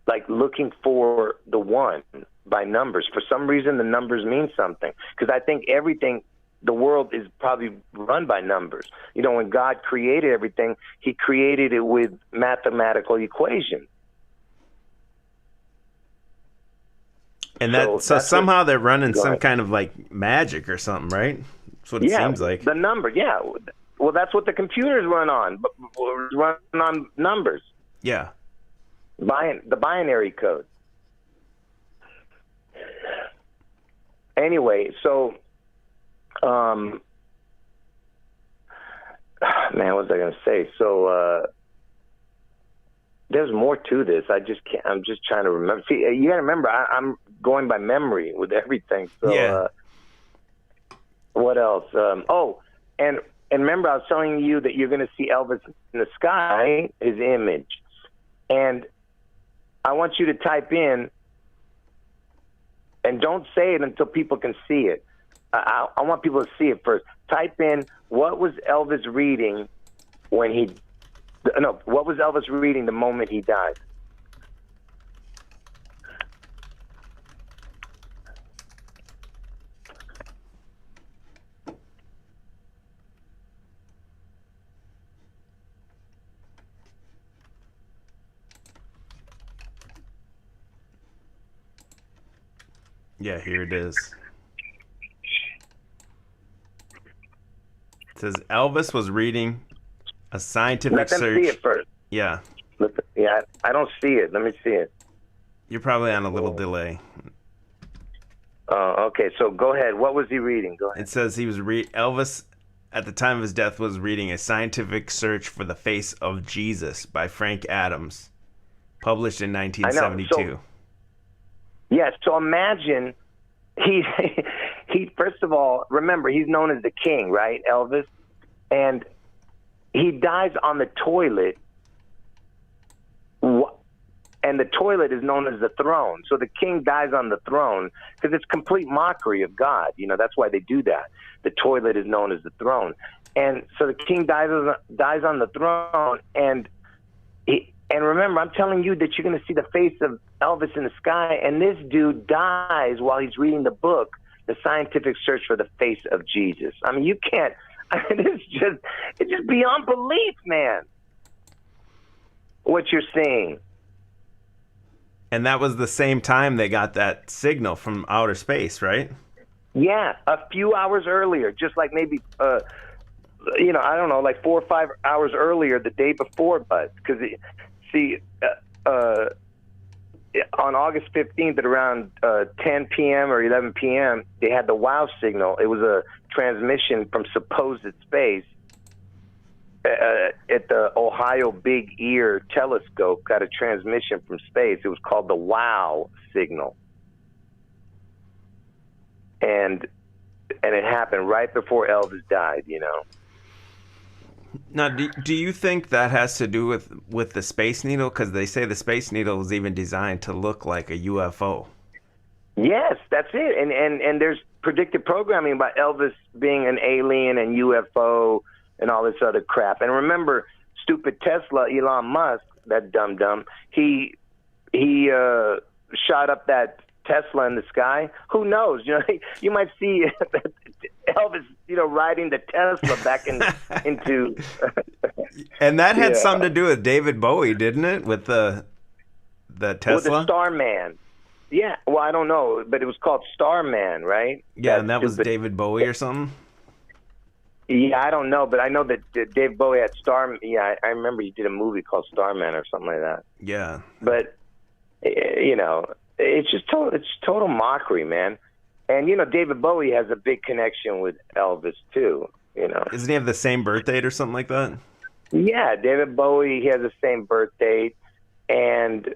like looking for the one by numbers. For some reason, the numbers mean something, because I think the world is probably run by numbers. When God created everything, he created it with mathematical equations. And so somehow they're running some kind of like magic or something, right? That's what it seems like. The number, yeah. Well, that's what the computers run on. Run on numbers. Yeah. The binary code. Anyway, so, man, what was I going to say? So, there's more to this. I'm just trying to remember. See, you got to remember, I'm going by memory with everything. So, yeah. What else? And remember, I was telling you that you're going to see Elvis in the sky, his image. And I want you to type in, and don't say it until people can see it. I want people to see it first. Type in, what was Elvis reading what was Elvis reading the moment he died? Yeah, here it is. It says Elvis was reading a scientific search. Let them see it first. Yeah. Yeah, I don't see it. Let me see it. You're probably on a little delay. Oh, okay. So go ahead. What was he reading? Go ahead. It says he was Elvis at the time of his death was reading a scientific search for the face of Jesus by Frank Adams, published in 1972. So imagine he first of all, remember, he's known as the king, right, Elvis? And he dies on the toilet, and the toilet is known as the throne. So the king dies on the throne because it's complete mockery of God. That's why they do that. The toilet is known as the throne. And so the king dies on the throne, and remember, I'm telling you that you're going to see the face of Elvis in the sky, and this dude dies while he's reading the book, The Scientific Search for the Face of Jesus. I mean, you can't. It's just beyond belief, man, what you're seeing. And that was the same time they got that signal from outer space, right? Yeah, a few hours earlier, just like maybe, I don't know, like 4 or 5 hours earlier, the day before, but because on August 15th at around 10 p.m. or 11 p.m., they had the WOW signal. It was a transmission from supposed space at the Ohio Big Ear telescope, got a transmission from space. It was called the WOW signal. And it happened right before Elvis died, Now, do you think that has to do with the Space Needle? Because they say the Space Needle was even designed to look like a UFO. Yes, that's it. And there's predictive programming about Elvis being an alien and UFO and all this other crap. And remember, stupid Tesla, Elon Musk, that dumb, he shot up that Tesla in the sky. Who knows? You might see Elvis, riding the Tesla back into. And that had Yeah. something to do with David Bowie, didn't it? With the Well, Tesla? the Starman. Yeah. Well, I don't know, but it was called Starman, right? Yeah, and that was stupid- David Bowie or something? Yeah, I don't know, but I know that Dave Bowie had Star. Yeah, I remember he did a movie called Starman or something like that. Yeah. But you know, it's just total mockery, man. And you know, David Bowie has a big connection with Elvis too. You know. Doesn't he have the same birth date or something like that? Yeah, David Bowie, he has the same birth date, and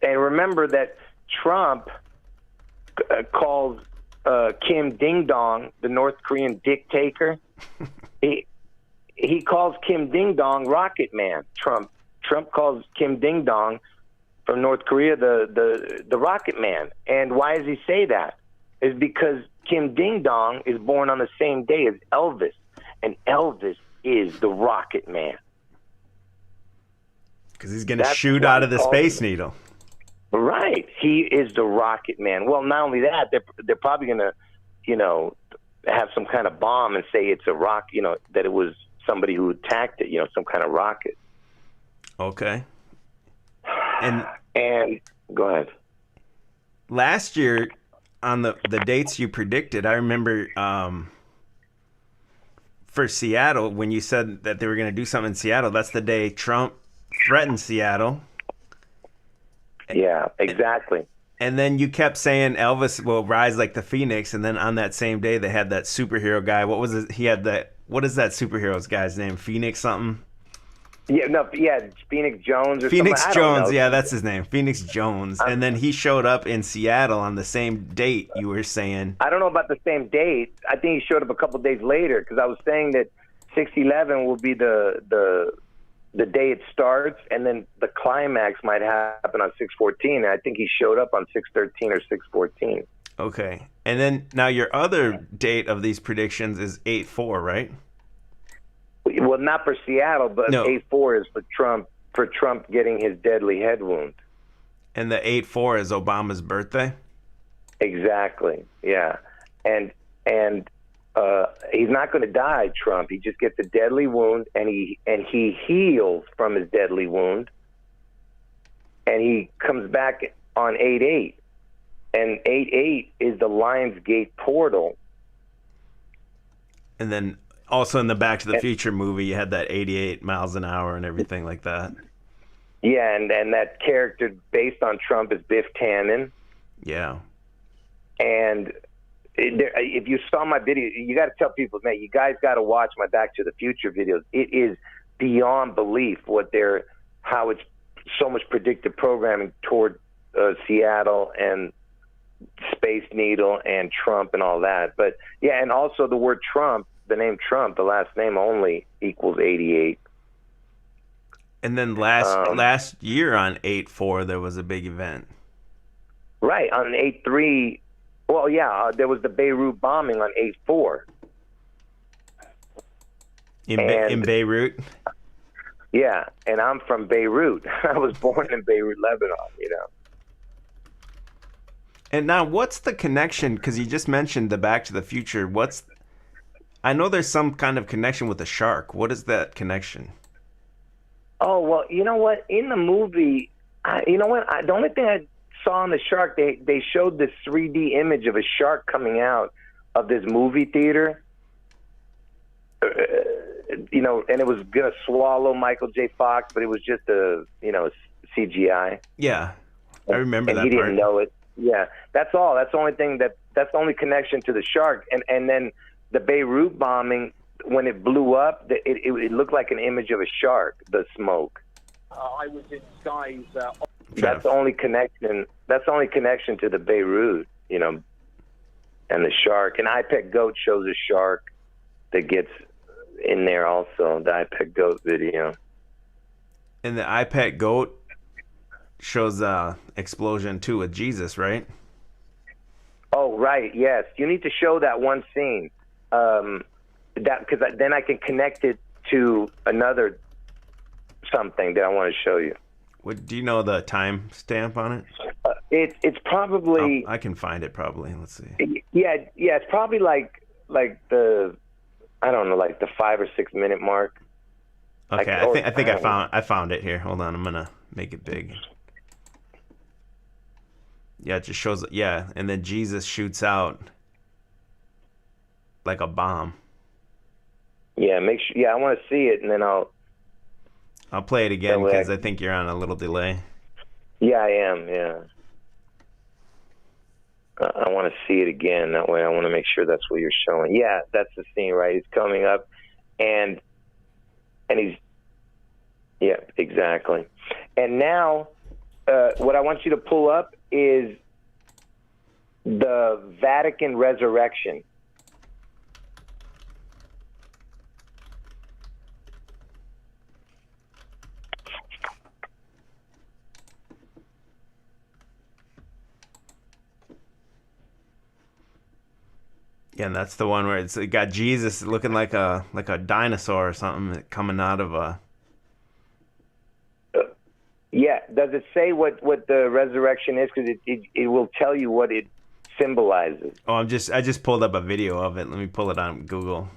remember that Trump calls Kim Ding Dong the North Korean dictator. he calls Kim Ding Dong Rocket Man. Trump calls Kim Ding Dong from North Korea the Rocket Man. And why does he say that? Is because Kim Ding Dong is born on the same day as Elvis, and Elvis is the Rocket Man. Because he's going to shoot out of the Space Needle. Right. He is the Rocket Man. Well, not only that, they're probably going to, you know, have some kind of bomb and say it's a rock, you know, that it was somebody who attacked it, you know, some kind of rocket. Okay. And go ahead. Last year, on the dates you predicted, I remember for Seattle, when you said that they were going to do something in Seattle, that's the day Trump threatened Seattle. Yeah, exactly. And then you kept saying Elvis will rise like the Phoenix, and then on that same day they had that superhero guy. What was it? He had that. What is that superhero's guy's name? Phoenix something? Yeah, no, yeah, Phoenix Jones or Phoenix something. Jones, yeah, that's his name. Phoenix Jones. And then he showed up in Seattle on the same date you were saying. I don't know about the same date. I think he showed up a couple days later because I was saying that 6/11 will be the day it starts, and then the climax might happen on 6/14. And I think he showed up on 6/13 or 6/14. Okay. And then now your other date of these predictions is 8/4, right? Well, not for Seattle, but No. 8/4 is for Trump getting his deadly head wound. And the 8/4 is Obama's birthday? Exactly. Yeah. And he's not going to die, Trump. He just gets a deadly wound, and he heals from his deadly wound, and he comes back on 8/8. And 8/8 is the Lionsgate portal. And then also in the Back to the Future movie, you had that 88 miles an hour and everything like that. Yeah, and that character based on Trump is Biff Tannen. Yeah. And if you saw my video, you got to tell people, man, you guys got to watch my Back to the Future videos. It is beyond belief how it's so much predictive programming toward Seattle and Space Needle and Trump and all that. But yeah, and also the word Trump, the name Trump, the last name only equals 88. And then last year on 8/4, there was a big event. Right, on 8/3. Well, yeah, there was the Beirut bombing on 8/4. In Beirut? Yeah, and I'm from Beirut. I was born in Beirut, Lebanon, you know. And now, what's the connection? Because you just mentioned the Back to the Future. I know there's some kind of connection with a shark. What is that connection? Oh, well, you know what? In the movie, the only thing I saw on the shark, they showed this 3D image of a shark coming out of this movie theater. And it was going to swallow Michael J. Fox, but it was just CGI. Yeah, I remember and that he part. didn't know it. Yeah, that's all. That's the only thing that's the only connection to the shark. And then the Beirut bombing, when it blew up, it looked like an image of a shark, the smoke. I was in skies. That's the only connection. That's the only connection to the Beirut, and the shark. And iPet Goat shows a shark that gets in there also, the iPet Goat video. And the iPet Goat shows explosion too with Jesus, right? Oh, right. Yes, you need to show that one scene. Because then I can connect it to another something that I want to show you. Do you know the time stamp on it? It's probably. I can find it probably. Let's see. Yeah. It's probably like the I don't know, like the 5 or 6 minute mark. Okay, I think don't know. I found it here. Hold on, I'm gonna make it big. Yeah, it just shows. Yeah, and then Jesus shoots out like a bomb. Yeah, make sure. Yeah, I want to see it, and then I'll play it that again way because I think you're on a little delay. Yeah, I am. Yeah. I want to see it again. That way, I want to make sure that's what you're showing. Yeah, that's the scene, right? He's coming up, and he's, yeah, exactly. And now, what I want you to pull up is the Vatican resurrection. Yeah, and that's the one where it got Jesus looking like a dinosaur or something coming out of a. Yeah, does it say what the resurrection is? Because it will tell you what it symbolizes. Oh, I just pulled up a video of it. Let me pull it on Google.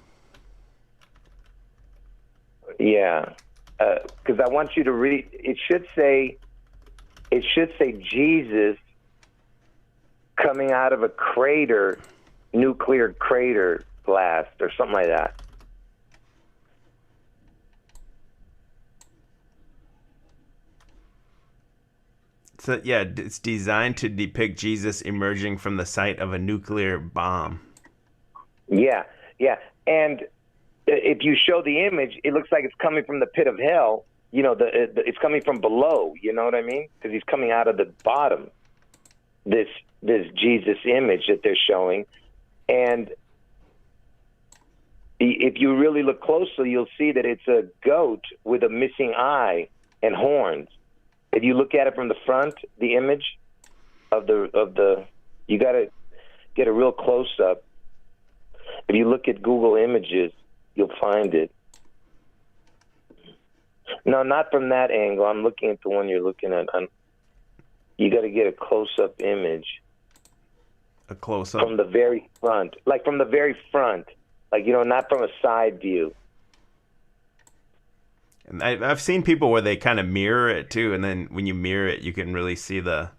Yeah, because I want you to read. It should say Jesus coming out of a crater, nuclear crater blast, or something like that. So yeah, it's designed to depict Jesus emerging from the site of a nuclear bomb. Yeah, yeah. And if you show the image, it looks like it's coming from the pit of hell. You know, it's coming from below. You know what I mean? Because he's coming out of the bottom. This Jesus image that they're showing, and if you really look closely, you'll see that it's a goat with a missing eye and horns. If you look at it from the front, the image of the you got to get a real close up. If you look at Google Images, you'll find it. No, not from that angle. I'm looking at the one you're looking at. You got to get a close up image. A close up From the very front, like from the very front, like, you know, not from a side view. And I've seen people where they kind of mirror it too, and then when you mirror it, you can really see the.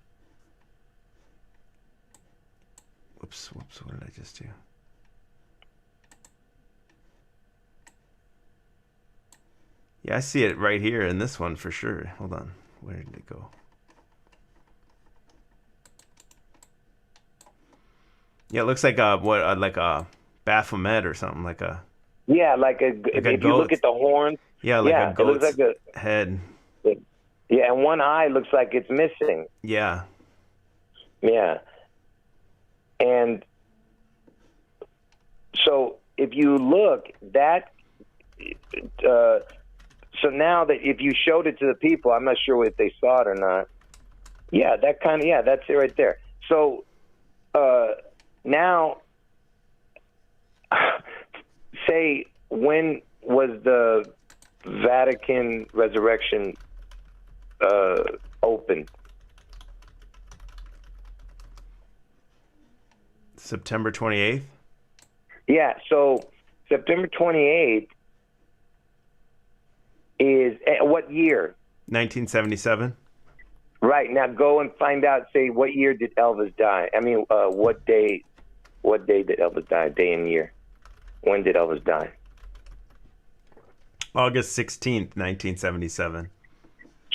Whoops! What did I just do? Yeah, I see it right here in this one for sure. Hold on, where did it go? Yeah, it looks like like a Baphomet or something, like a. Yeah, like if you look at the horns. Yeah, like a goat's it looks like head. Yeah, and one eye looks like it's missing. Yeah. Yeah. And so if you look, that so now that if you showed it to the people, I'm not sure if they saw it or not. Yeah, that's it right there. So now, say, when was the Vatican resurrection open? September 28th? Yeah, so September 28th is what year? 1977. Right, now go and find out, say, what year did Elvis die? I mean, what day did Elvis die? Day and year. When did Elvis die? August 16th, 1977.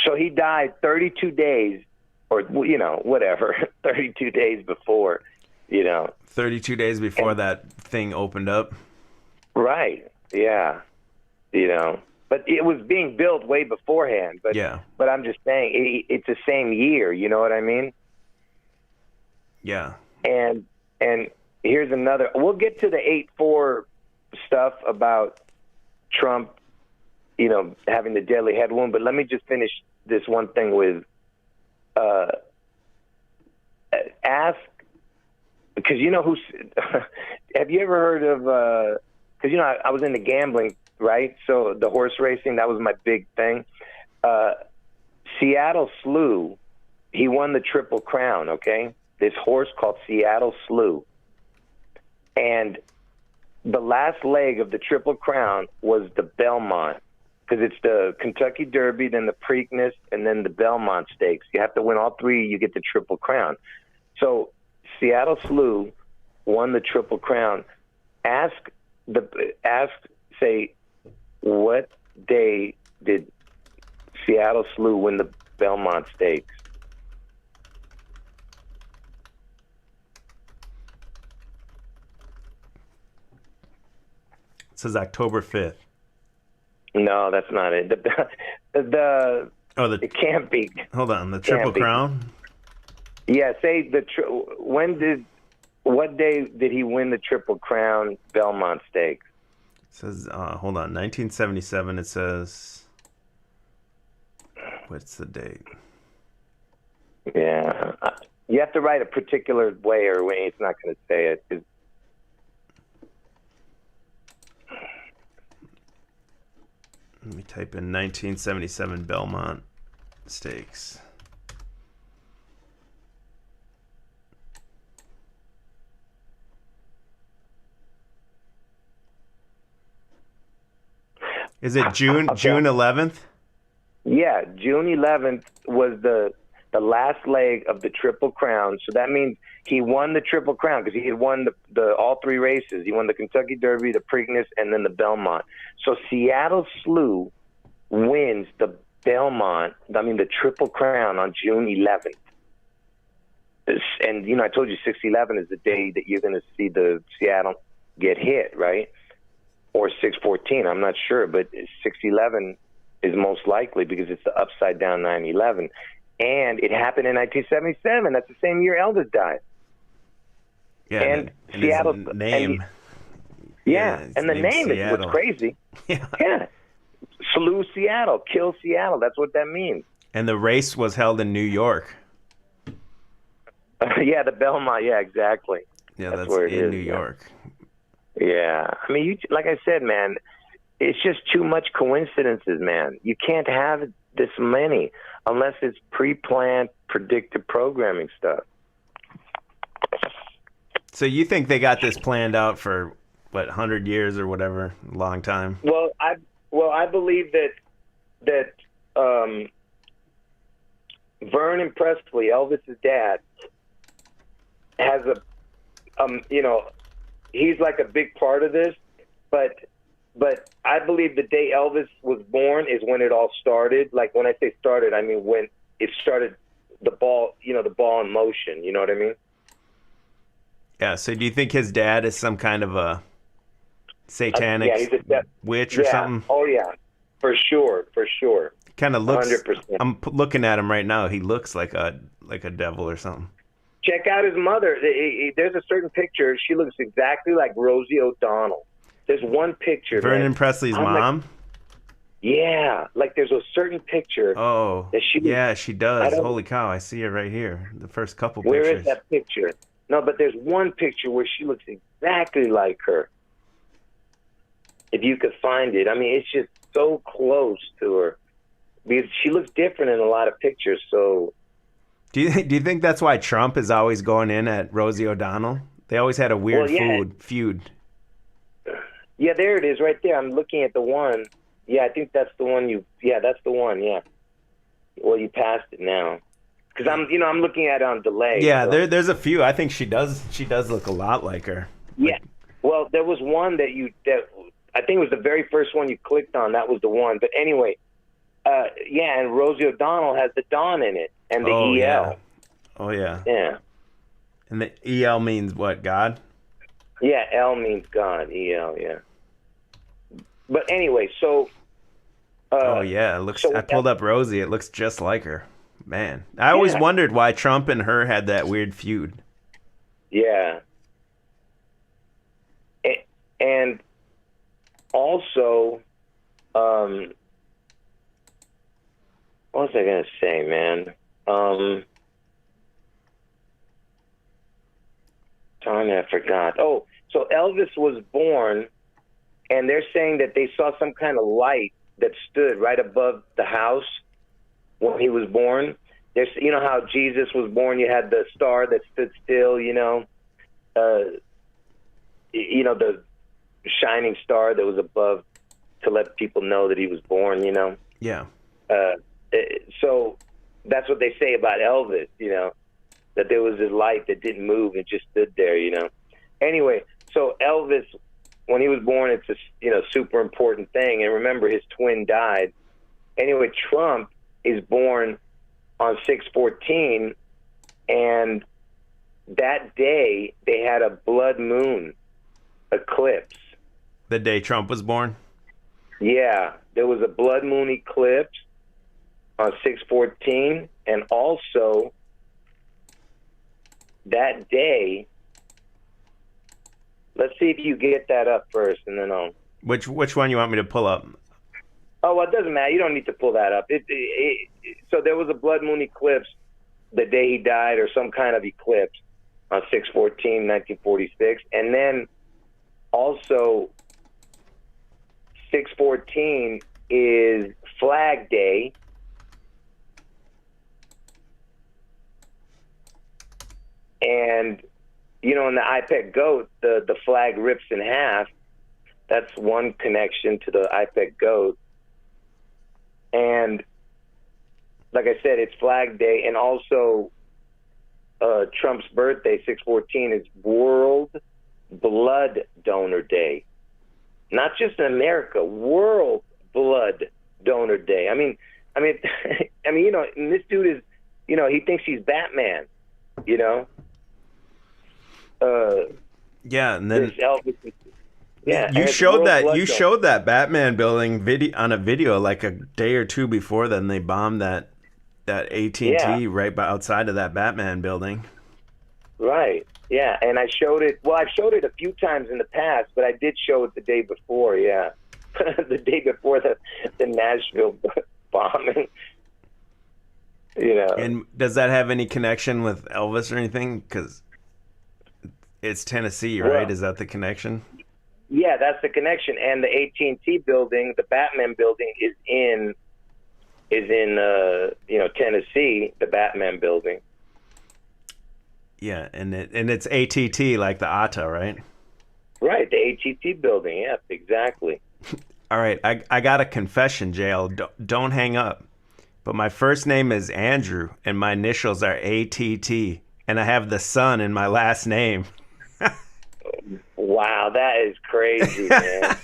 So he died 32 days, or, you know, whatever, 32 days before, you know. 32 days before that thing opened up. Right, yeah, you know. But it was being built way beforehand. But Yeah. But I'm just saying, it's the same year, you know what I mean? Yeah. And here's another. We'll get to the 8/4 stuff about Trump, you know, having the deadly head wound. But let me just finish this one thing with ask, because you know who's. Have you ever heard of? Because you know I was into gambling, right? So the horse racing, that was my big thing. Seattle Slew, he won the Triple Crown. Okay, this horse called Seattle Slew, and the last leg of the Triple Crown was the Belmont, because it's the Kentucky Derby, then the Preakness, and then the Belmont Stakes. You have to win all three, you get the Triple Crown. So Seattle Slew won the Triple Crown. Say, what day did Seattle Slew win the Belmont Stakes? It says October 5th. No, that's not it. It can't be. Hold on, the Triple Crown? Yeah, say what day did he win the Triple Crown Belmont Stakes? It says, hold on, 1977, it says, what's the date? Yeah. You have to write a particular way or way it's not going to say it. Let me type in 1977 Belmont Stakes. Is it June 11th? Yeah, June 11th was the last leg of the Triple Crown. So that means he won the Triple Crown because he had won the all three races. He won the Kentucky Derby, the Preakness, and then the Belmont. So Seattle Slew wins the the Triple Crown on June 11th. And, I told you 6/11 is the day that you're going to see the Seattle get hit, right? Or 6/14, I'm not sure, but 6/11 is most likely because it's the upside down 9/11. And it happened in 1977. That's the same year Elvis died. Yeah, and Seattle name. And the name is what's crazy. Yeah. Slew Seattle, kill Seattle. That's what that means. And the race was held in New York. Yeah, the Belmont. Yeah, exactly. Yeah, that's where it is, New York. Yeah. I mean, like I said, man, it's just too much coincidences, man. You can't have this many unless it's pre-planned, predictive programming stuff. So you think they got this planned out for, 100 years or whatever, a long time? Well, I believe that Vernon Presley, Elvis's dad, has he's like a big part of this, but I believe the day Elvis was born is when it all started. Like when I say started, I mean when it started, the ball in motion. You know what I mean? Yeah. So do you think his dad is some kind of a satanic he's a witch or something? Oh yeah, for sure. Kind of looks. 100%. I'm looking at him right now. He looks like a devil or something. Check out his mother. There's a certain picture. She looks exactly like Rosie O'Donnell. There's one picture. Vernon Presley's mom? Yeah. Like there's a certain picture. Oh. That she does. Holy cow. I see it right here. The first couple pictures. Where is that picture? No, but there's one picture where she looks exactly like her. If you could find it. I mean, it's just so close to her. Because she looks different in a lot of pictures, so... Do you think that's why Trump is always going in at Rosie O'Donnell? They always had a weird feud. Yeah, there it is, right there. I'm looking at the one. Yeah, I think that's the one that's the one. Yeah. Well, you passed it now, because I'm looking at it on delay. Yeah, so. There's a few. I think she does look a lot like her. Yeah. Well, there was one that I think it was the very first one you clicked on. That was the one. But anyway, and Rosie O'Donnell has the Dawn in it. And the EL. Yeah. Oh, yeah. Yeah. And the EL means what, God? Yeah, L means God, EL, yeah. But anyway, so... it looks. I pulled up Rosie. It looks just like her. Man. I always wondered why Trump and her had that weird feud. Yeah. And also... what was I going to say, man? I forgot. Oh, so Elvis was born, and they're saying that they saw some kind of light that stood right above the house when he was born. There's, how Jesus was born, you had the star that stood still, the shining star that was above to let people know that he was born, you know. Yeah. So that's what they say about Elvis, you know, that there was this light that didn't move and just stood there, you know. Anyway, so Elvis, when he was born, it's a, you know, super important thing. And remember, his twin died. Anyway, Trump is born on 6/14, and that day they had a blood moon eclipse. The day Trump was born? Yeah, there was a blood moon eclipse on 6/14, and also that day, let's see if you get that up first, and then I'll... Which one you want me to pull up? Oh, well, it doesn't matter. You don't need to pull that up. So there was a blood moon eclipse the day he died, or some kind of eclipse, on 6/14, 1946. And then also 6/14 is Flag Day. And, you know, in the IPEC goat, the flag rips in half. That's one connection to the IPEC goat. And like I said, it's Flag Day, and also Trump's birthday, 6/14, is World Blood Donor Day. Not just in America, World Blood Donor Day. I mean, you know, and this dude is, you know, he thinks he's Batman, you know. Yeah, and then this Elvis. Yeah, you showed that Batman building on a video like a day or two before. Then they bombed that AT&T right outside of that Batman building. Right. Yeah, and I showed it. Well, I've showed it a few times in the past, but I did show it the day before. Yeah, the day before the Nashville bombing. You know. And does that have any connection with Elvis or anything? Because it's Tennessee, right? Well, is that the connection? Yeah, that's the connection. And the AT&T building, the Batman building, is in you know, Tennessee. The Batman building. Yeah, and it's ATT, like the ATA, right? Right, the ATT building. Yeah, exactly. All right, I got a confession, JL. Don't hang up. But my first name is Andrew, and my initials are ATT, and I have the son in my last name. Wow, that is crazy, man.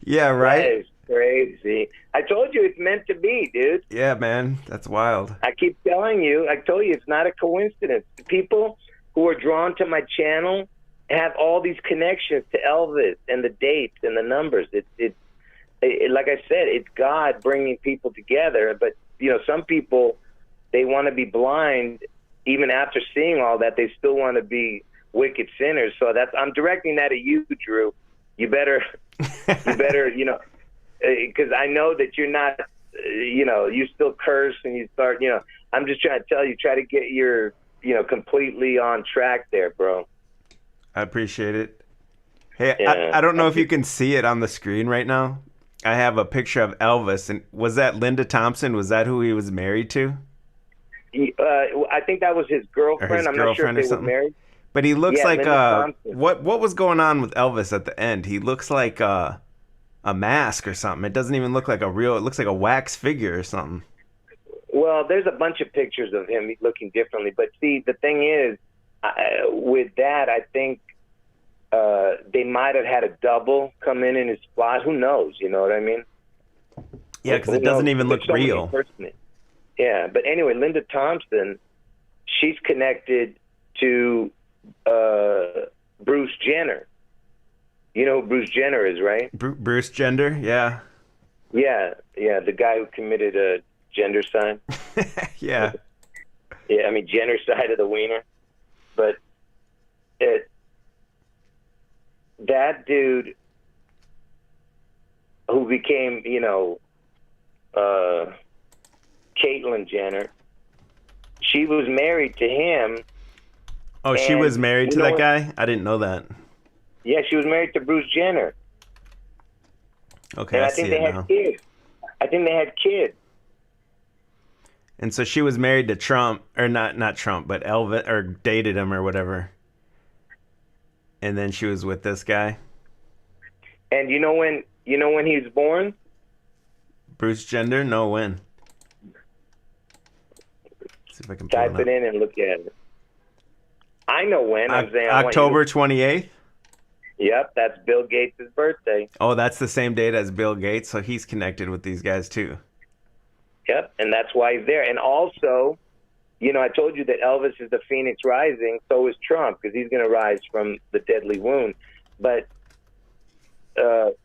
Yeah, right? That is crazy. I told you it's meant to be, dude. Yeah, man, that's wild. I keep telling you, I told you it's not a coincidence. People who are drawn to my channel have all these connections to Elvis and the dates and the numbers. It like I said, it's God bringing people together. But, you know, some people, they want to be blind. Even after seeing all that, they still want to be wicked sinners. So I'm directing that at you, Drew. You better, you know, because I know that you're not, you know, you still curse and you start, you know, I'm just trying to tell you, try to get your, you know, completely on track there, bro. I appreciate it. Hey, Yeah. I don't know if you can see it on the screen right now. I have a picture of Elvis, and was that Linda Thompson? Was that who he was married to? I think that was his girlfriend. Or his I'm not sure if they were something? married. But he looks Yeah, like Linda Thompson. what was going on with Elvis at the end? He looks like a mask or something. It doesn't even look like a real. It looks like a wax figure or something. Well, there's a bunch of pictures of him looking differently. But see, the thing is, with that, I think they might have had a double come in his spot. Who knows? You know what I mean? Yeah, because it doesn't even look real. Yeah, but anyway, Linda Thompson, she's connected to Bruce Jenner. You know who Bruce Jenner is, right? Bruce Jenner, yeah. Yeah, the guy who committed a gendercide. Yeah. Yeah, I mean, genocide of the wiener. But that dude who became, you know, Caitlyn Jenner, she was married to him. Oh, she was married to that guy? I didn't know that. Yeah, she was married to Bruce Jenner. Okay, and I I think see they it had now. kids. I think they had kids. And so she was married to Trump, or not Trump, but Elvis, or dated him or whatever. And then she was with this guy. And you know when he was born? Bruce Gender, no win. See if I can pull Type it up. it in and look at it. I know when. I'm saying I want you October 28th. Yep, that's Bill Gates' birthday. Oh, that's the same date as Bill Gates, so he's connected with these guys too. Yep, and that's why he's there. And also, I told you that Elvis is the Phoenix Rising, so is Trump, because he's going to rise from the deadly wound. But Elvis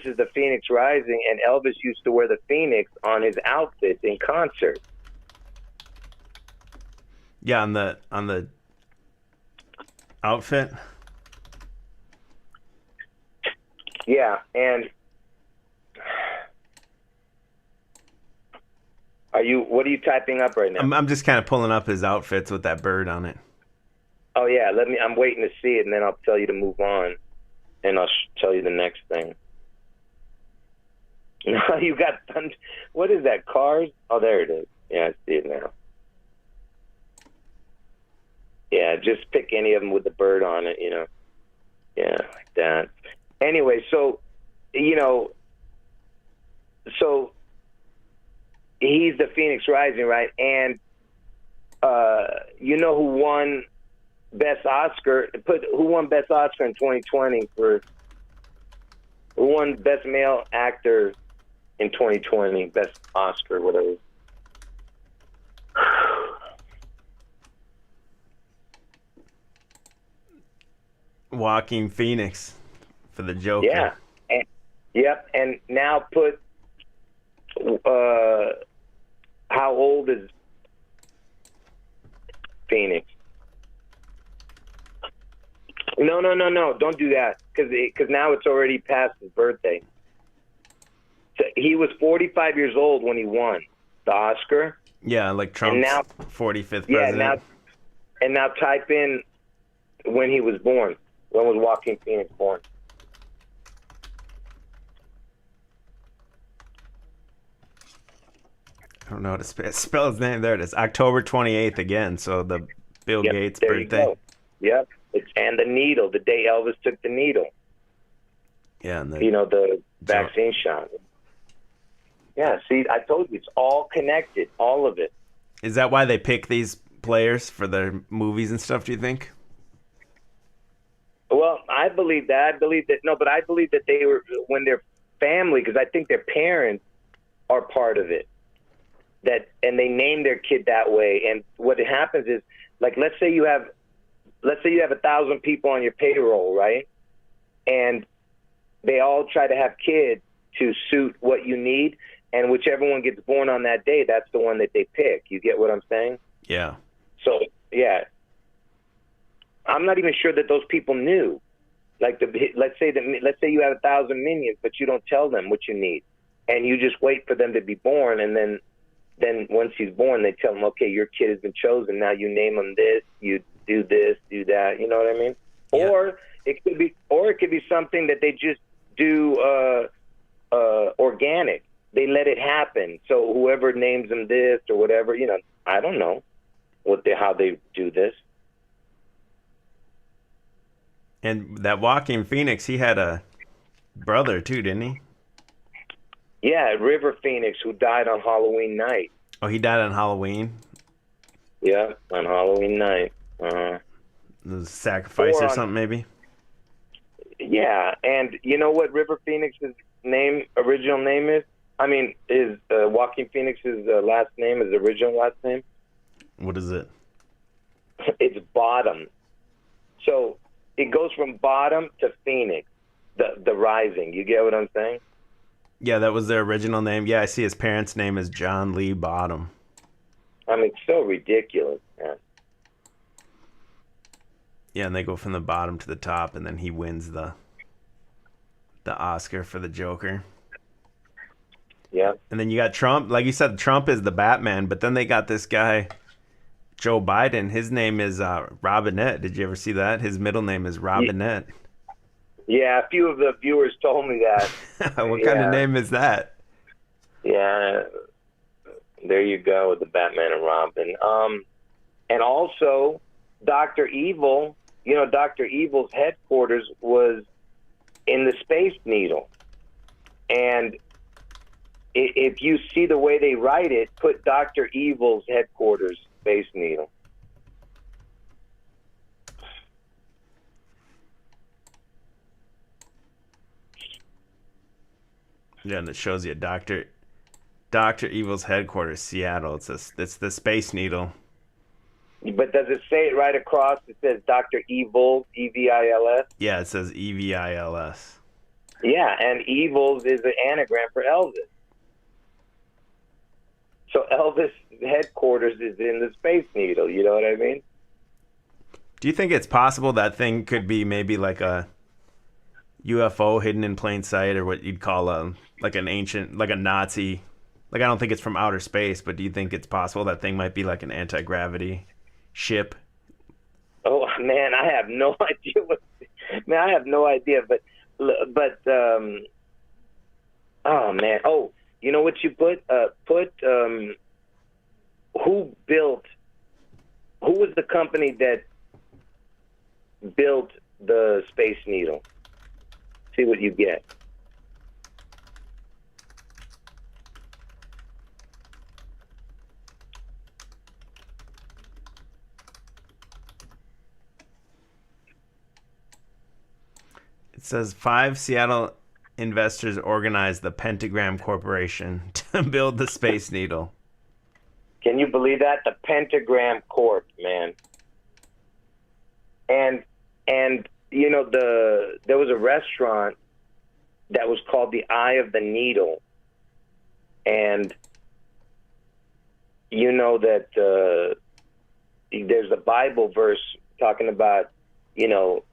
is the Phoenix Rising, and Elvis used to wear the Phoenix on his outfits in concert. Yeah, on the outfit. Yeah, and what are you typing up right now? I'm just kind of pulling up his outfits with that bird on it. Oh yeah, I'm waiting to see it, and then I'll tell you to move on, and I'll tell you the next thing. You got, what is that, Cars? Oh, there it is. Yeah, I see it now. Yeah, just pick any of them with the bird on it, Yeah, like that. Anyway, so he's the Phoenix Rising, right? And who won Best Oscar? Who won Best Oscar in 2020 who won Best Male Actor in 2020? Best Oscar, whatever. Joaquin Phoenix for the Joker. Yeah. And now put how old is Phoenix? No, don't do that, because now it's already past his birthday. So he was 45 years old when he won the Oscar. Yeah, like Trump's 45th president. Now type in when he was born. When was Joaquin Phoenix born? I don't know how to spell his name. There it is. October 28th again. So the Bill Gates there birthday. You go. Yep. And the needle, the day Elvis took the needle. Yeah. And the vaccine shot. Yeah, see, I told you, it's all connected, all of it. Is that why they pick these players for their movies and stuff, do you think? Well, I believe that. But I believe that they were, when their family, because I think their parents are part of it, and they name their kid that way. And what happens is, like, let's say you have 1,000 people on your payroll, right? And they all try to have kids to suit what you need. And whichever one gets born on that day, that's the one that they pick. You get what I'm saying? Yeah. So, yeah. I'm not even sure that those people knew. Like, let's say you have 1,000 minions, but you don't tell them what you need. And you just wait for them to be born, and then once he's born, they tell him, okay, your kid has been chosen. Now you name him this, you do this, do that. You know what I mean? Yeah. Or it could be something that they just do organic. They let it happen. So whoever names them this or whatever, I don't know how they do this. And that Joaquin Phoenix, he had a brother too, didn't he? Yeah, River Phoenix, who died on Halloween night. Oh, he died on Halloween? Yeah, on Halloween night. It was a sacrifice or something, maybe? Yeah, and you know what River Phoenix's original name is? I mean, is Joaquin Phoenix's last name, his original last name? What is it? It's Bottom. So it goes from Bottom to Phoenix, the rising. You get what I'm saying? Yeah, that was their original name. Yeah, I see his parents' name is John Lee Bottom. I mean, it's so ridiculous, man. Yeah, and they go from the bottom to the top, and then he wins the Oscar for the Joker. Yeah. And then you got Trump. Like you said, Trump is the Batman, but then they got this guy, Joe Biden. His name is Robinette. Did you ever see that? His middle name is Robinette. Yeah, a few of the viewers told me that. What kind of name is that? Yeah, there you go with the Batman and Robin. And also, Dr. Evil, Dr. Evil's headquarters was in the Space Needle. And if you see the way they write it, put Dr. Evil's headquarters, Space Needle. Yeah, and it shows you Dr. Evil's headquarters, Seattle. It's the Space Needle. But does it say it right across? It says Dr. Evil, Evils? Yeah, it says Evils. Yeah, and Evils is an anagram for Elvis. So Elvis' headquarters is in the Space Needle, you know what I mean? Do you think it's possible that thing could be maybe like a UFO hidden in plain sight, or what you'd call a Nazi? Like, I don't think it's from outer space, but do you think it's possible that thing might be like an anti-gravity ship? Oh man, I have no idea I have no idea. But oh man, you know what you put? Who was the company that built the Space Needle? See what you get. It says 5 Seattle investors organized the Pentagram Corporation to build the Space Needle. Can you believe that? The Pentagram Corp, man. And you know, there was a restaurant that was called the Eye of the Needle. And you know that there's a Bible verse talking about, you know,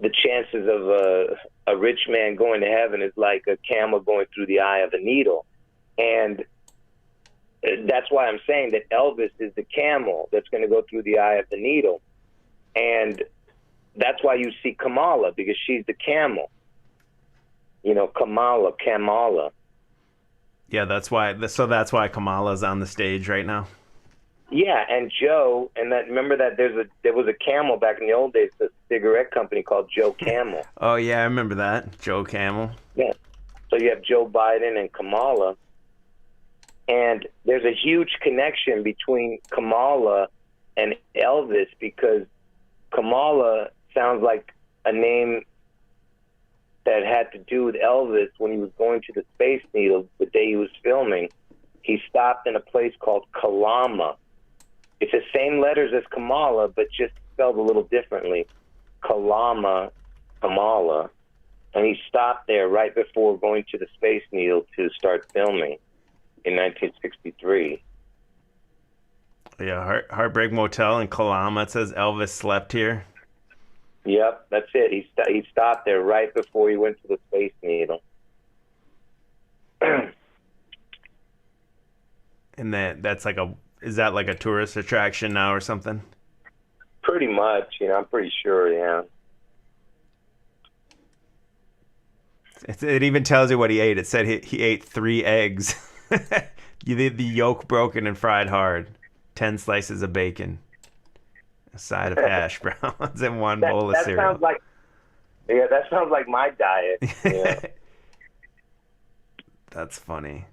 the chances of a rich man going to heaven is like a camel going through the eye of a needle. And that's why I'm saying that Elvis is the camel that's going to go through the eye of the needle. And that's why you see Kamala, because she's the camel. You know, Kamala. Yeah, that's why Kamala's on the stage right now. Yeah, and Joe, and that, remember that there was a Camel back in the old days, a cigarette company called Joe Camel. Oh yeah, I remember that, Joe Camel. Yeah. So you have Joe Biden and Kamala, and there's a huge connection between Kamala and Elvis, because Kamala sounds like a name that had to do with Elvis when he was going to the Space Needle the day he was filming. He stopped in a place called Kalama. It's the same letters as Kamala, but just spelled a little differently. Kamala. And he stopped there right before going to the Space Needle to start filming in 1963. Yeah, Heartbreak Motel in Kalama. It says Elvis slept here. Yep, that's it. He stopped there right before he went to the Space Needle. And is that like a tourist attraction now or something? Pretty much, I'm pretty sure, yeah. It even tells you what he ate. It said he ate 3 eggs. You did the yolk broken and fried hard. 10 slices of bacon. A side of hash browns and 1 bowl of cereal. That sounds like my diet. Yeah. That's funny.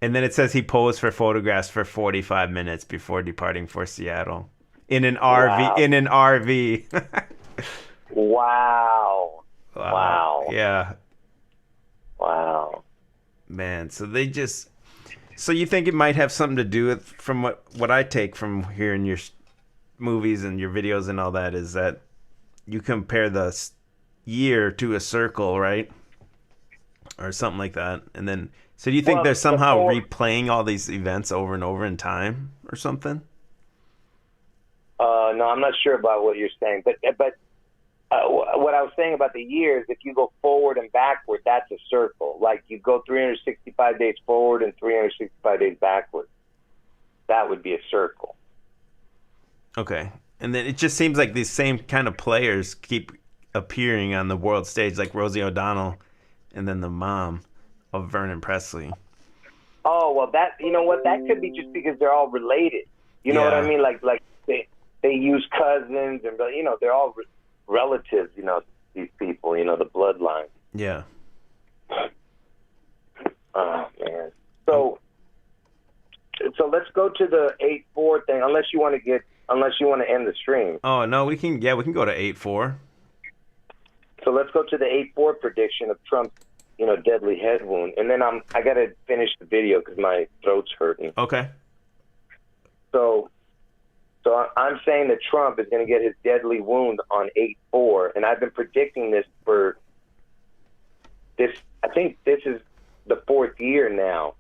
And then it says he posed for photographs for 45 minutes before departing for Seattle in an RV. Wow. In an RV. Wow. Yeah. Wow. Man, so you think it might have something to do with, from what I take from hearing your movies and your videos and all that, is that you compare the year to a circle, right? Or something like that. And then, so do you think they're somehow replaying all these events over and over in time or something? No, I'm not sure about what you're saying, but what I was saying about the years, if you go forward and backward, that's a circle. Like you go 365 days forward and 365 days backward. That would be a circle. Okay. And then it just seems like these same kind of players keep appearing on the world stage, like Rosie O'Donnell and then the mom of Vernon Presley. Oh, well, you know what? That could be just because they're all related. You know what I mean? Like they use cousins and, they're all relatives, these people, you know, the bloodline. Yeah. Oh man. So let's go to the 8-4 thing. Unless you want to end the stream. Oh no, we can go to 8-4. So let's go to the 8-4 prediction of Trump's, you know, deadly head wound, and then I gotta finish the video because my throat's hurting. Okay. So I'm saying that Trump is going to get his deadly wound on 8-4, and I've been predicting this for this. I think this is the 4th year now.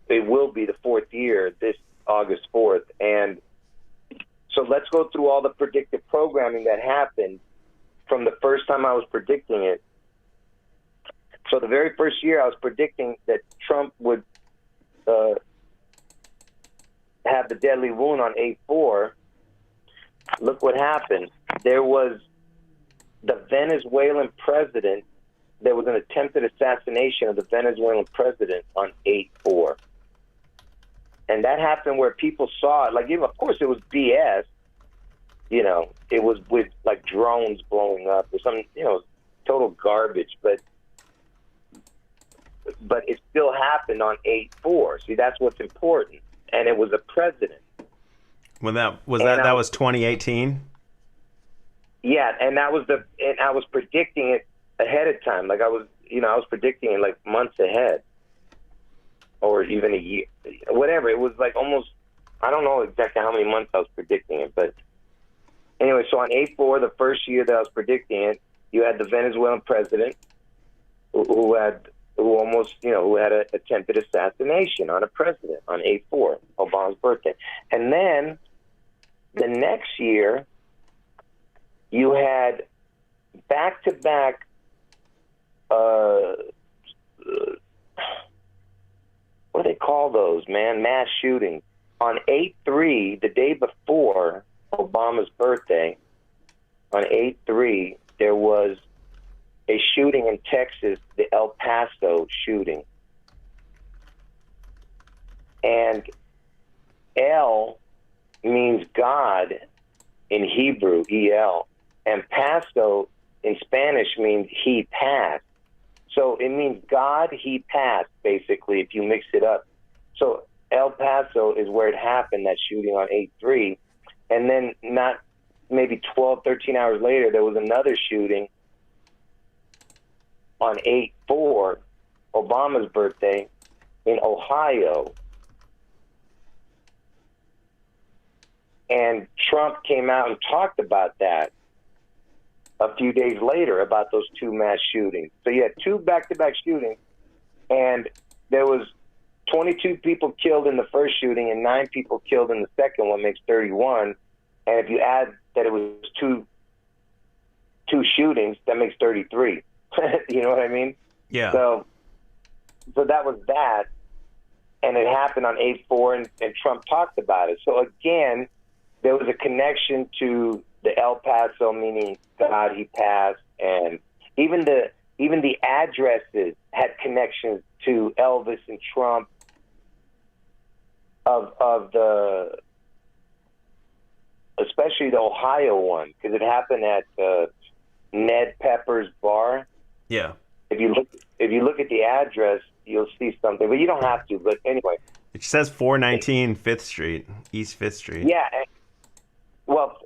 It will be the 4th year this August 4th, and so let's go through all the predictive programming that happened from the first time I was predicting it. So the very first year I was predicting that Trump would have the deadly wound on 8-4. Look what happened. There was the Venezuelan president. There was an attempted assassination of the Venezuelan president on 8-4. And that happened where people saw it. Like, of course, it was BS. You know, it was with, like, drones blowing up or some, you know, total garbage. But it still happened on 8-4. See, that's what's important. And it was a president. When that was 2018. Yeah, and I was predicting it ahead of time. Like I was predicting it like months ahead, or even a year, whatever. It was like almost, I don't know exactly how many months I was predicting it, but anyway. So on 8-4, the first year that I was predicting it, you had the Venezuelan president who had an attempted assassination on a president on 8-4, Obama's birthday. And then the next year, you had back-to-back what do they call those, man? Mass shootings. On 8-3, the day before Obama's birthday, on 8-3, there was a shooting in Texas, the El Paso shooting. And El means God in Hebrew, E-L, and Paso in Spanish means he passed. So it means God, he passed, basically, if you mix it up. So El Paso is where it happened, that shooting on 8-3. And then not maybe 12, 13 hours later, there was another shooting on 8-4, Obama's birthday, in Ohio. And Trump came out and talked about that a few days later, about those two mass shootings. So you had two back-to-back shootings, and there was 22 people killed in the first shooting and 9 people killed in the second one, makes 31. And if you add that it was two shootings, that makes 33. You know what I mean? Yeah. So that was that, and it happened on 8-4, and Trump talked about it. So again, there was a connection to the El Paso, meaning God, he passed, and even the addresses had connections to Elvis and Trump of the, especially the Ohio one, because it happened at Ned Pepper's bar. Yeah. If you look at the address, you'll see something, but you don't have to. But anyway, it says 419 5th Street, East 5th Street. Yeah. Well,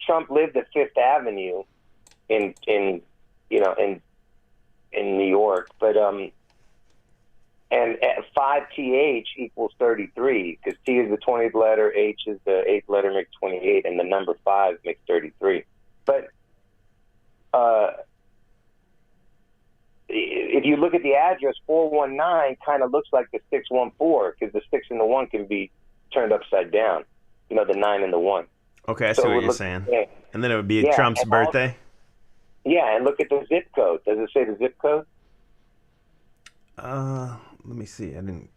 Trump lived at Fifth Avenue in New York, but and 5TH equals 33 because T is the 20th letter, H is the 8th letter, makes 28, and the number 5 makes 33. But if you look at the address, 419 kind of looks like the 614 because the 6 and the 1 can be turned upside down. You know, the 9 and the 1. Okay, I see what you're saying. Yeah. And then it would be Trump's birthday? Yeah, and look at the zip code. Does it say the zip code? Let me see. I didn't.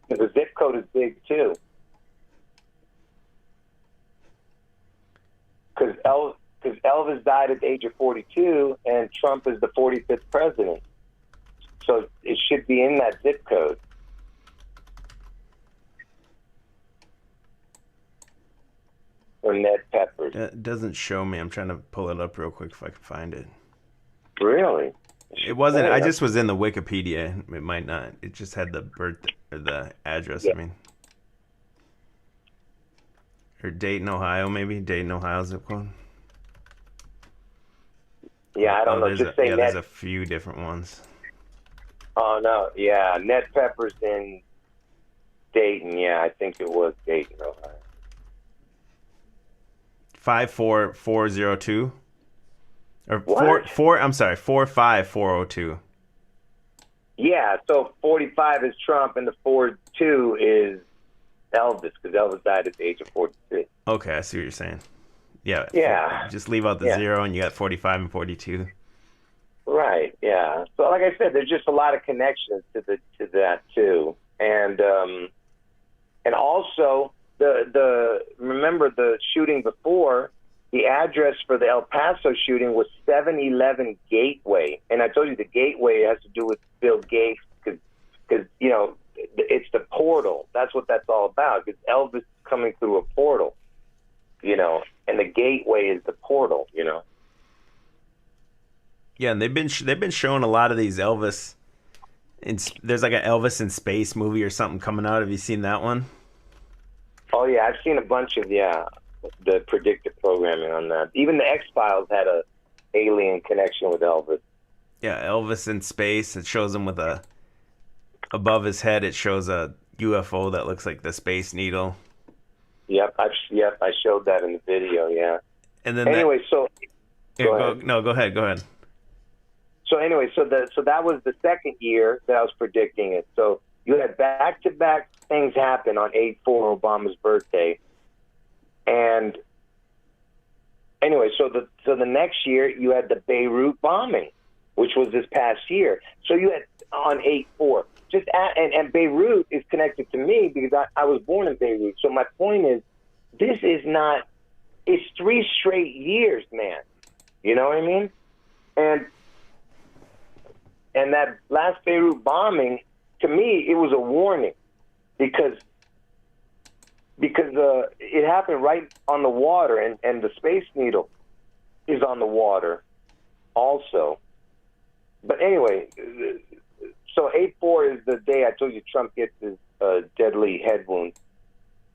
The zip code is big too. Because Elvis died at the age of 42, and Trump is the 45th president. So it should be in that zip code. or Ned Peppers? It doesn't show me. I'm trying to pull it up real quick if I can find it. Really? It wasn't. I just was in the Wikipedia. It might not. It just had the birth or the address. Yeah. I mean, or Dayton, Ohio, maybe Dayton, Ohio zip code. Yeah, I don't know. Just say Ned. There's a few different ones. Oh no, yeah, Ned Peppers in Dayton. Yeah, I think it was Dayton, Ohio. 54402. Or What? I'm sorry, 45402. Yeah, so 45 is Trump, and the 42 is Elvis, because Elvis died at the age of 43. Okay, I see what you're saying. Yeah. Yeah. Just leave out the zero, and you got 45 and 42. Right. Yeah. So, like I said, there's just a lot of connections to that too, and also the remember the shooting before. The address for the El Paso shooting was 711 Gateway, and I told you the Gateway has to do with Bill Gates because you know it's the portal. That's what that's all about. Because Elvis is coming through a portal, you know, and the Gateway is the portal, you know. Yeah, and they've been showing a lot of these Elvis. There's like an Elvis in Space movie or something coming out. Have you seen that one? Oh yeah, I've seen a bunch of the predictive programming on that. Even the X-Files had a alien connection with Elvis. Yeah, Elvis in Space. It shows him with above his head. It shows a UFO that looks like the Space Needle. Yep, I showed that in the video. Yeah. And then anyway, go ahead. So anyway, so that was the second year that I was predicting it. So you had back-to-back things happen on 8/4, Obama's birthday. And anyway, so the next year you had the Beirut bombing, which was this past year. So you had on 8/4. And Beirut is connected to me because I was born in Beirut. So my point is, it's 3 straight years, man. You know what I mean? And that last Beirut bombing, to me, it was a warning because it happened right on the water, and the Space Needle is on the water also. But anyway, so 8/4 is the day I told you Trump gets his deadly head wound.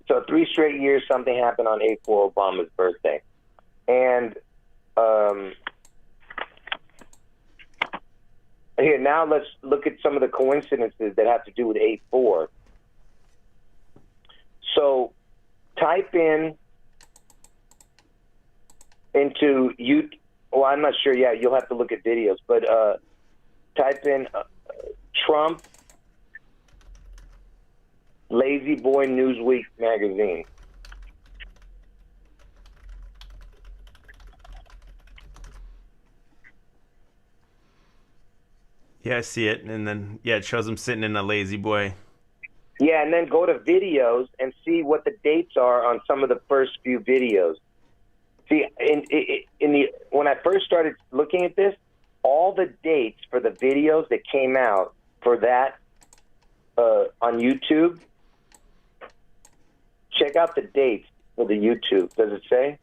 So 3 straight years, something happened on 8/4, Obama's birthday. And here, now let's look at some of the coincidences that have to do with 8/4. So type into YouTube. Well, I'm not sure. Yeah, you'll have to look at videos. But type in Trump Lazy Boy Newsweek magazine. Yeah, I see it. And then, it shows him sitting in a Lazy Boy. Yeah, and then go to videos and see what the dates are on some of the first few videos. See, when I first started looking at this, all the dates for the videos that came out for that on YouTube, check out the dates for the YouTube. Does it say?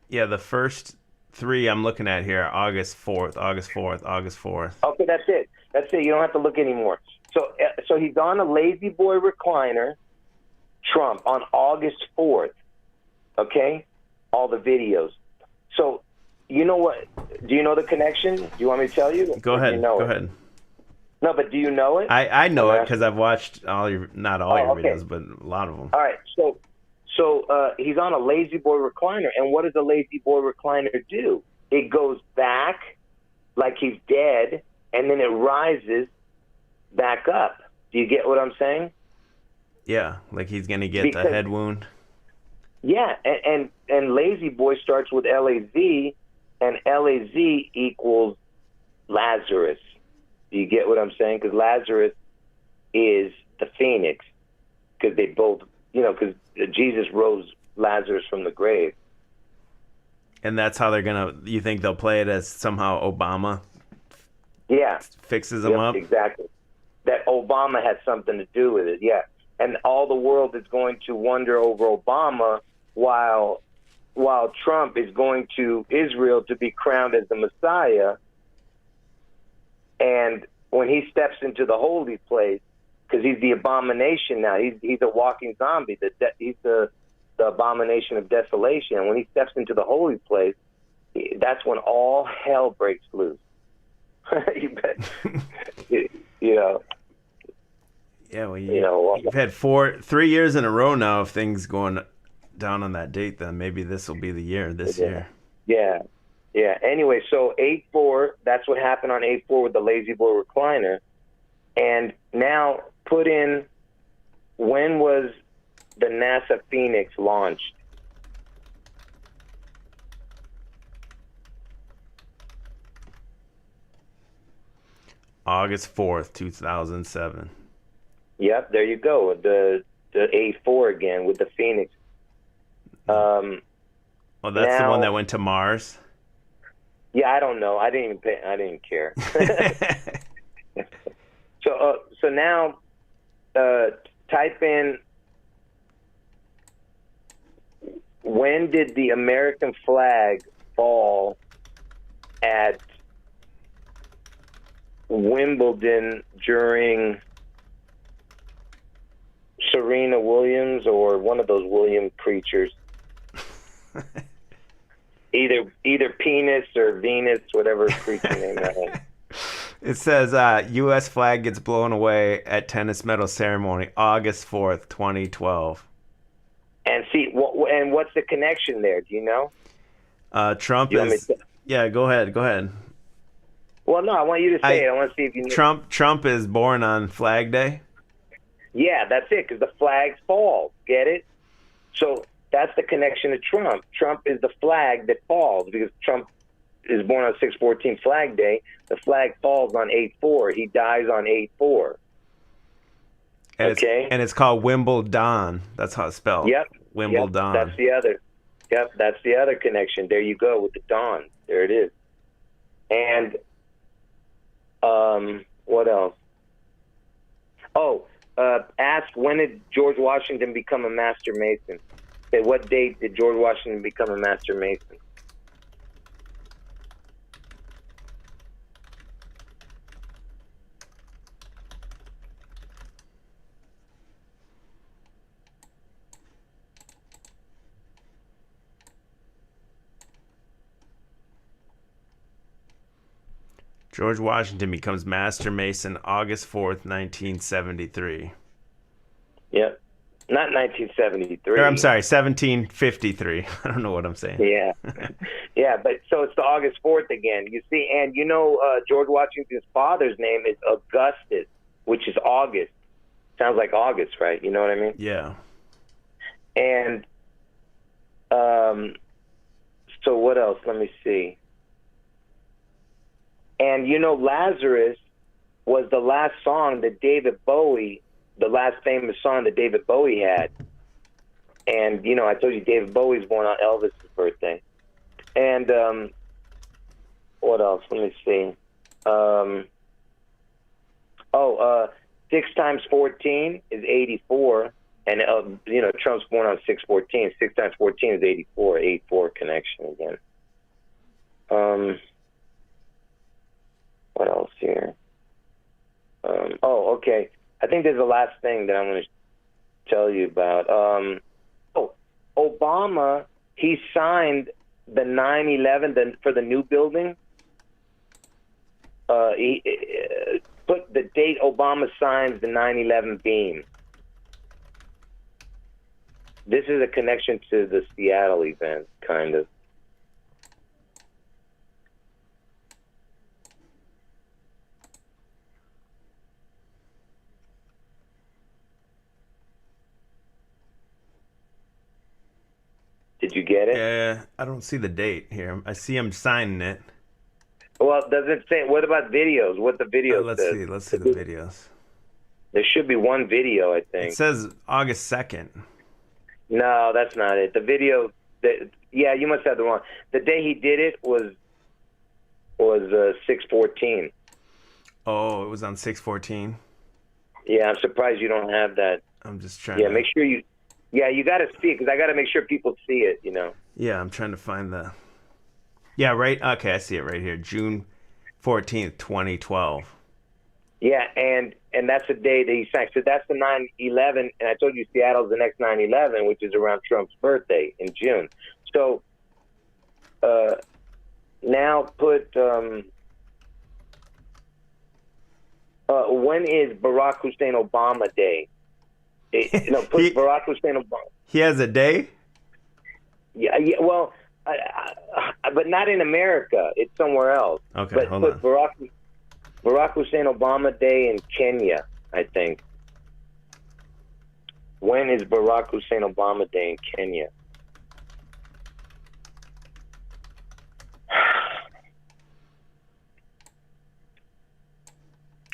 Yeah, the first 3 I'm looking at here are August 4th. Okay, that's it. You don't have to look anymore. So he's on a Lazy Boy recliner, Trump, on August 4th. Okay? All the videos. So, you know what? Do you know the connection? Do you want me to tell you? Go ahead. Go ahead. No, but do you know it? I know it because I've watched not all your videos, but a lot of them. All right. So he's on a Lazy Boy recliner, and what does a Lazy Boy recliner do? It goes back like he's dead, and then it rises back up. Do you get what I'm saying? Yeah, like he's gonna get the head wound. Yeah, and Lazy Boy starts with LAZ, and LAZ equals Lazarus. Do you get what I'm saying? Because Lazarus is the phoenix, because they both, because Jesus rose Lazarus from the grave. And that's how you think they'll play it as somehow Obama fixes them up? Exactly. That Obama had something to do with it, yeah. And all the world is going to wonder over Obama while Trump is going to Israel to be crowned as the Messiah, and when he steps into the holy place, because he's the abomination now, he's a walking zombie. He's the abomination of desolation. And when he steps into the holy place, that's when all hell breaks loose. You bet. You know. Yeah, well, you've had 3 years in a row now of things going down on that date. Then maybe this will be the year. Year. Yeah. Anyway, so 8/4. That's what happened on 8/4 with the Lazy Boy recliner. And now put in, when was the NASA Phoenix launched? August 4th, 2007. Yep, there you go. The 8/4 again with the Phoenix. Well, that's the one that went to Mars. Yeah, I don't know. I didn't care. So now, type in, when did the American flag fall at Wimbledon during Serena Williams or one of those William creatures? Either penis or Venus, whatever creature name that is. It says U.S. flag gets blown away at tennis medal ceremony, August 4th, 2012. And see, and what's the connection there? Do you know? Trump is... Yeah, go ahead. Well, no, I want you to say it. I want to see if you know. Trump is born on Flag Day? Yeah, that's it, because the flags fall. Get it? So that's the connection to Trump. Trump is the flag that falls, because Trump is born on 6/14 Flag Day. The flag falls on 8/4. He dies on 8/4. Okay? And it's called Wimbledon. That's how it's spelled. Yep. Wimbledon. Yep, that's the other connection. There you go with the dawn. There it is. And what else? Oh, ask, when did George Washington become a Master Mason? At what date did George Washington become a Master Mason? George Washington becomes Master Mason August 4th, 1973. Yep. Not 1973. Or, I'm sorry, 1753. I don't know what I'm saying. Yeah. Yeah, but so it's the August 4th again. You see, and you know George Washington's father's name is Augustus, which is August. Sounds like August, right? You know what I mean? Yeah. And so what else? Let me see. And you know, Lazarus was the last song that David Bowie, the last famous song that David Bowie had. And, you know, I told you David Bowie's born on Elvis' birthday. And what else? Let me see. 6 times 14 is 84. And, you know, Trump's born on 6/14. 6 times 14 is 84. 8/4 connection again. What else here? Okay. I think there's the last thing that I'm going to tell you about. Obama, he signed the 9/11 for the new building. He put the date Obama signs the 9/11 beam. This is a connection to the Seattle event, kind of. Did you get it? Yeah, I don't see the date here. I see him signing it. Well, does it say, what about videos? What the video says? Let's see the videos. There should be one video, I think. It says August 2nd. No, that's not it. The video, yeah, you must have the wrong. The day he did it was 6/14. Oh, it was on 6/14? Yeah, I'm surprised you don't have that. I'm just trying Yeah, to... make sure you Yeah, you got to see it because I got to make sure people see it. Yeah, I'm trying to find the. Yeah, right. Okay, I see it right here. June 14th, 2012. Yeah, and that's the day that he signed. So that's the 9/11, and I told you Seattle's the next 9/11, which is around Trump's birthday in June. So now put when is Barack Hussein Obama Day? Put Barack Hussein Obama. He has a day? Yeah. Well, but not in America. It's somewhere else. Okay, but hold put on. Barack Hussein Obama Day in Kenya, I think. When is Barack Hussein Obama Day in Kenya?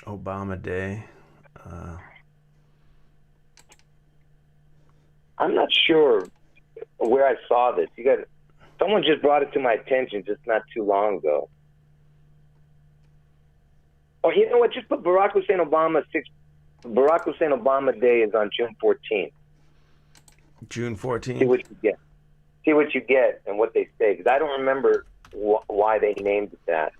Obama Day. I'm not sure where I saw this. Someone just brought it to my attention just not too long ago. Or you know what? Just put Barack Hussein Obama Day is on June 14th. June 14th? See what you get. See what you get and what they say. Because I don't remember why they named it that.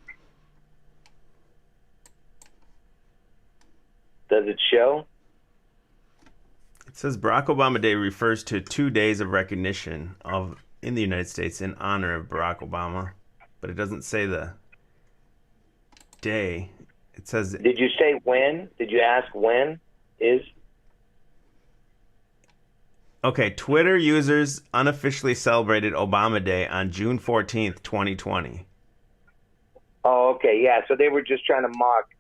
Does it show? It says Barack Obama Day refers to 2 days of recognition in the United States in honor of Barack Obama, but it doesn't say the day. It says. Did you say when? Did you ask when is? Okay, Twitter users unofficially celebrated Obama Day on June 14th, 2020. Oh, okay, yeah. So they were just trying to mock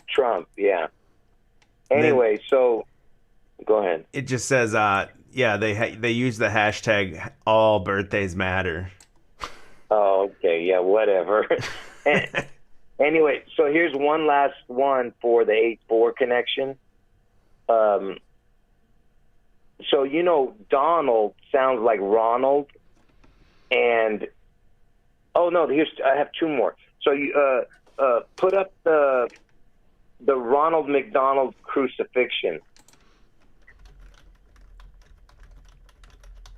Trump, yeah. Anyway, so go ahead. It just says, they use the hashtag all birthdays matter. Oh, okay, yeah, whatever. Anyway, so here's one last one for the 8-4 connection. So Donald sounds like Ronald, and I have two more. So you put up the Ronald McDonald crucifixion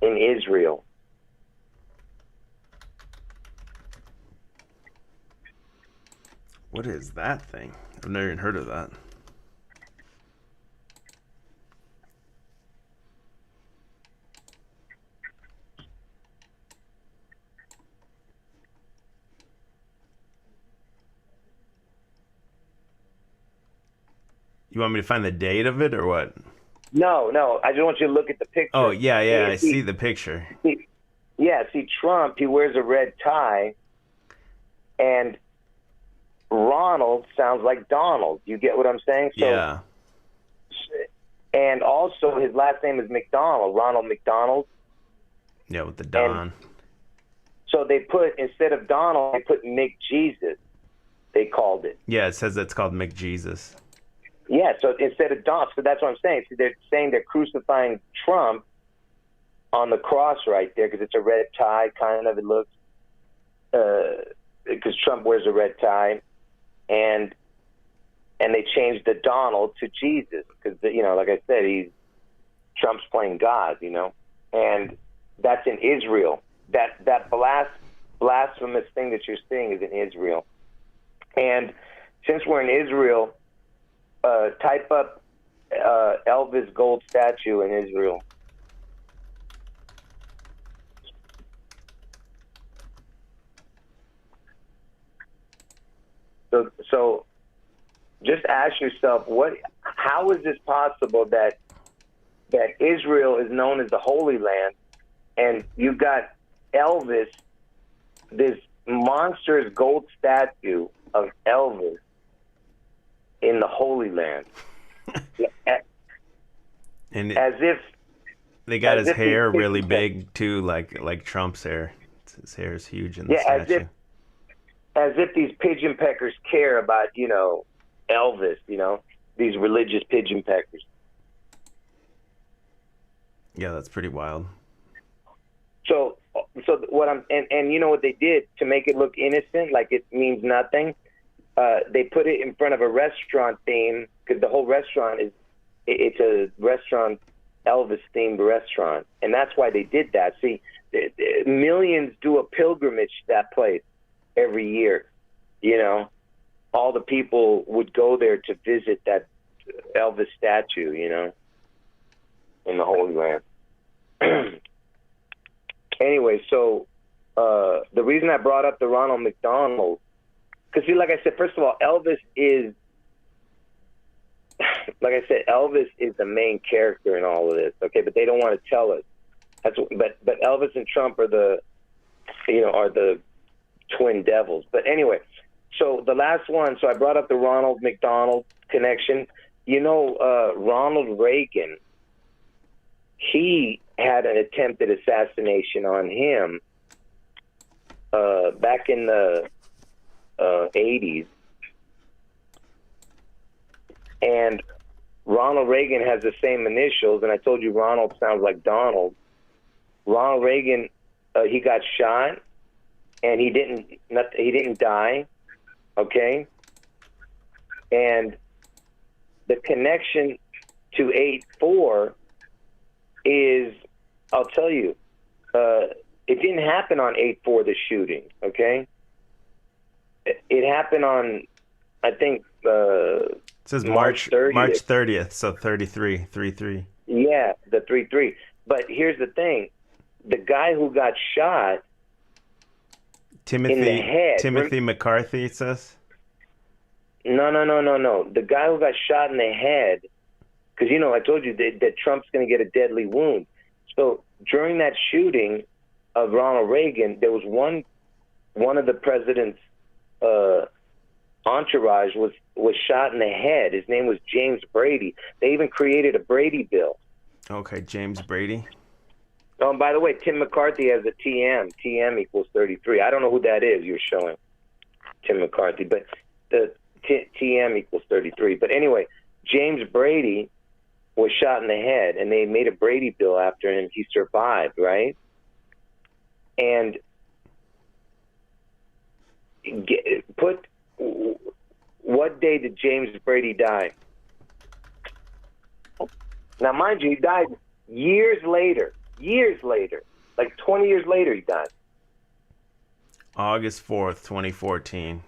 in Israel. What is that thing? I've never even heard of that. You want me to find the date of it or what? No. I just want you to look at the picture. Oh, yeah. I see the picture. See Trump, he wears a red tie, and Ronald sounds like Donald. You get what I'm saying? So, yeah. And also, his last name is McDonald, Ronald McDonald. Yeah, with the Don. So they put, instead of Donald, they put McJesus, they called it. Yeah, it says it's called McJesus. Yeah, so instead of Don, so that's what I'm saying. So they're saying they're crucifying Trump on the cross right there because it's a red tie, kind of, it looks, because Trump wears a red tie, and they changed the Donald to Jesus because, like I said, Trump's playing God, and that's in Israel. That blasphemous thing that you're seeing is in Israel. And since we're in Israel, type up Elvis gold statue in Israel. So just ask yourself, how is this possible that Israel is known as the Holy Land, and you've got Elvis, this monstrous gold statue of Elvis in the Holy Land? And as if they got his hair really big too, like Trump's hair. His hair is huge in the statue. As if these pigeon peckers care about, Elvis, these religious pigeon peckers. Yeah, that's pretty wild. So what and you know what they did to make it look innocent, like it means nothing? They put it in front of a restaurant theme because the whole restaurant it's a restaurant Elvis-themed restaurant, and that's why they did that. See, millions do a pilgrimage to that place every year. You know, all the people would go there to visit that Elvis statue, you know, in the Holy Land. Anyway, so the reason I brought up the Ronald McDonald, because see, like I said, first of all, Elvis is the main character in all of this, okay? But they don't want to tell us. But Elvis and Trump are the twin devils. But anyway, so the last one. So I brought up the Ronald McDonald connection. You know, Ronald Reagan. He had an attempted assassination on him back in the 80s. And Ronald Reagan has the same initials, and I told you Ronald sounds like Donald. Ronald Reagan, he got shot, and he didn't die, okay? And the connection to 8/4 is, I'll tell you, it didn't happen on 8/4, the shooting, okay? It happened on, I think, it says March 30th, so 3-3. 3-3. Yeah, the 3-3. But here's the thing. The guy who got shot in the head. Timothy McCarthy, it says? No. The guy who got shot in the head, because, you know, I told you that Trump's going to get a deadly wound. So during that shooting of Ronald Reagan, there was one of the president's entourage was shot in the head. His name was James Brady. They even created a Brady bill. Okay, James Brady. Oh, and by the way, Tim McCarthy has a TM. TM equals 33. I don't know who that is you're showing, Tim McCarthy, but the TM equals 33. But anyway, James Brady was shot in the head, and they made a Brady bill after him. He survived, right? And what day did James Brady die? Now, mind you, he died years later, like 20 years later he died. August 4th, 2014.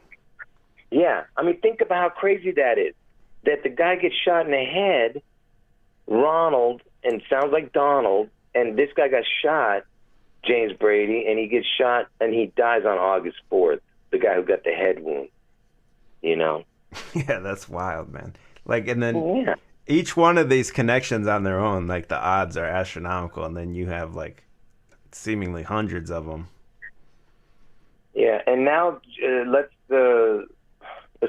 Yeah, I mean, think about how crazy that is. That the guy gets shot in the head, Ronald, and sounds like Donald, and this guy got shot, James Brady, and he gets shot and he dies on August 4th, the guy who got the head wound, you know? Yeah, that's wild, man. Like, and then each one of these connections on their own, like the odds are astronomical, and then you have like seemingly hundreds of them. Yeah, and now let's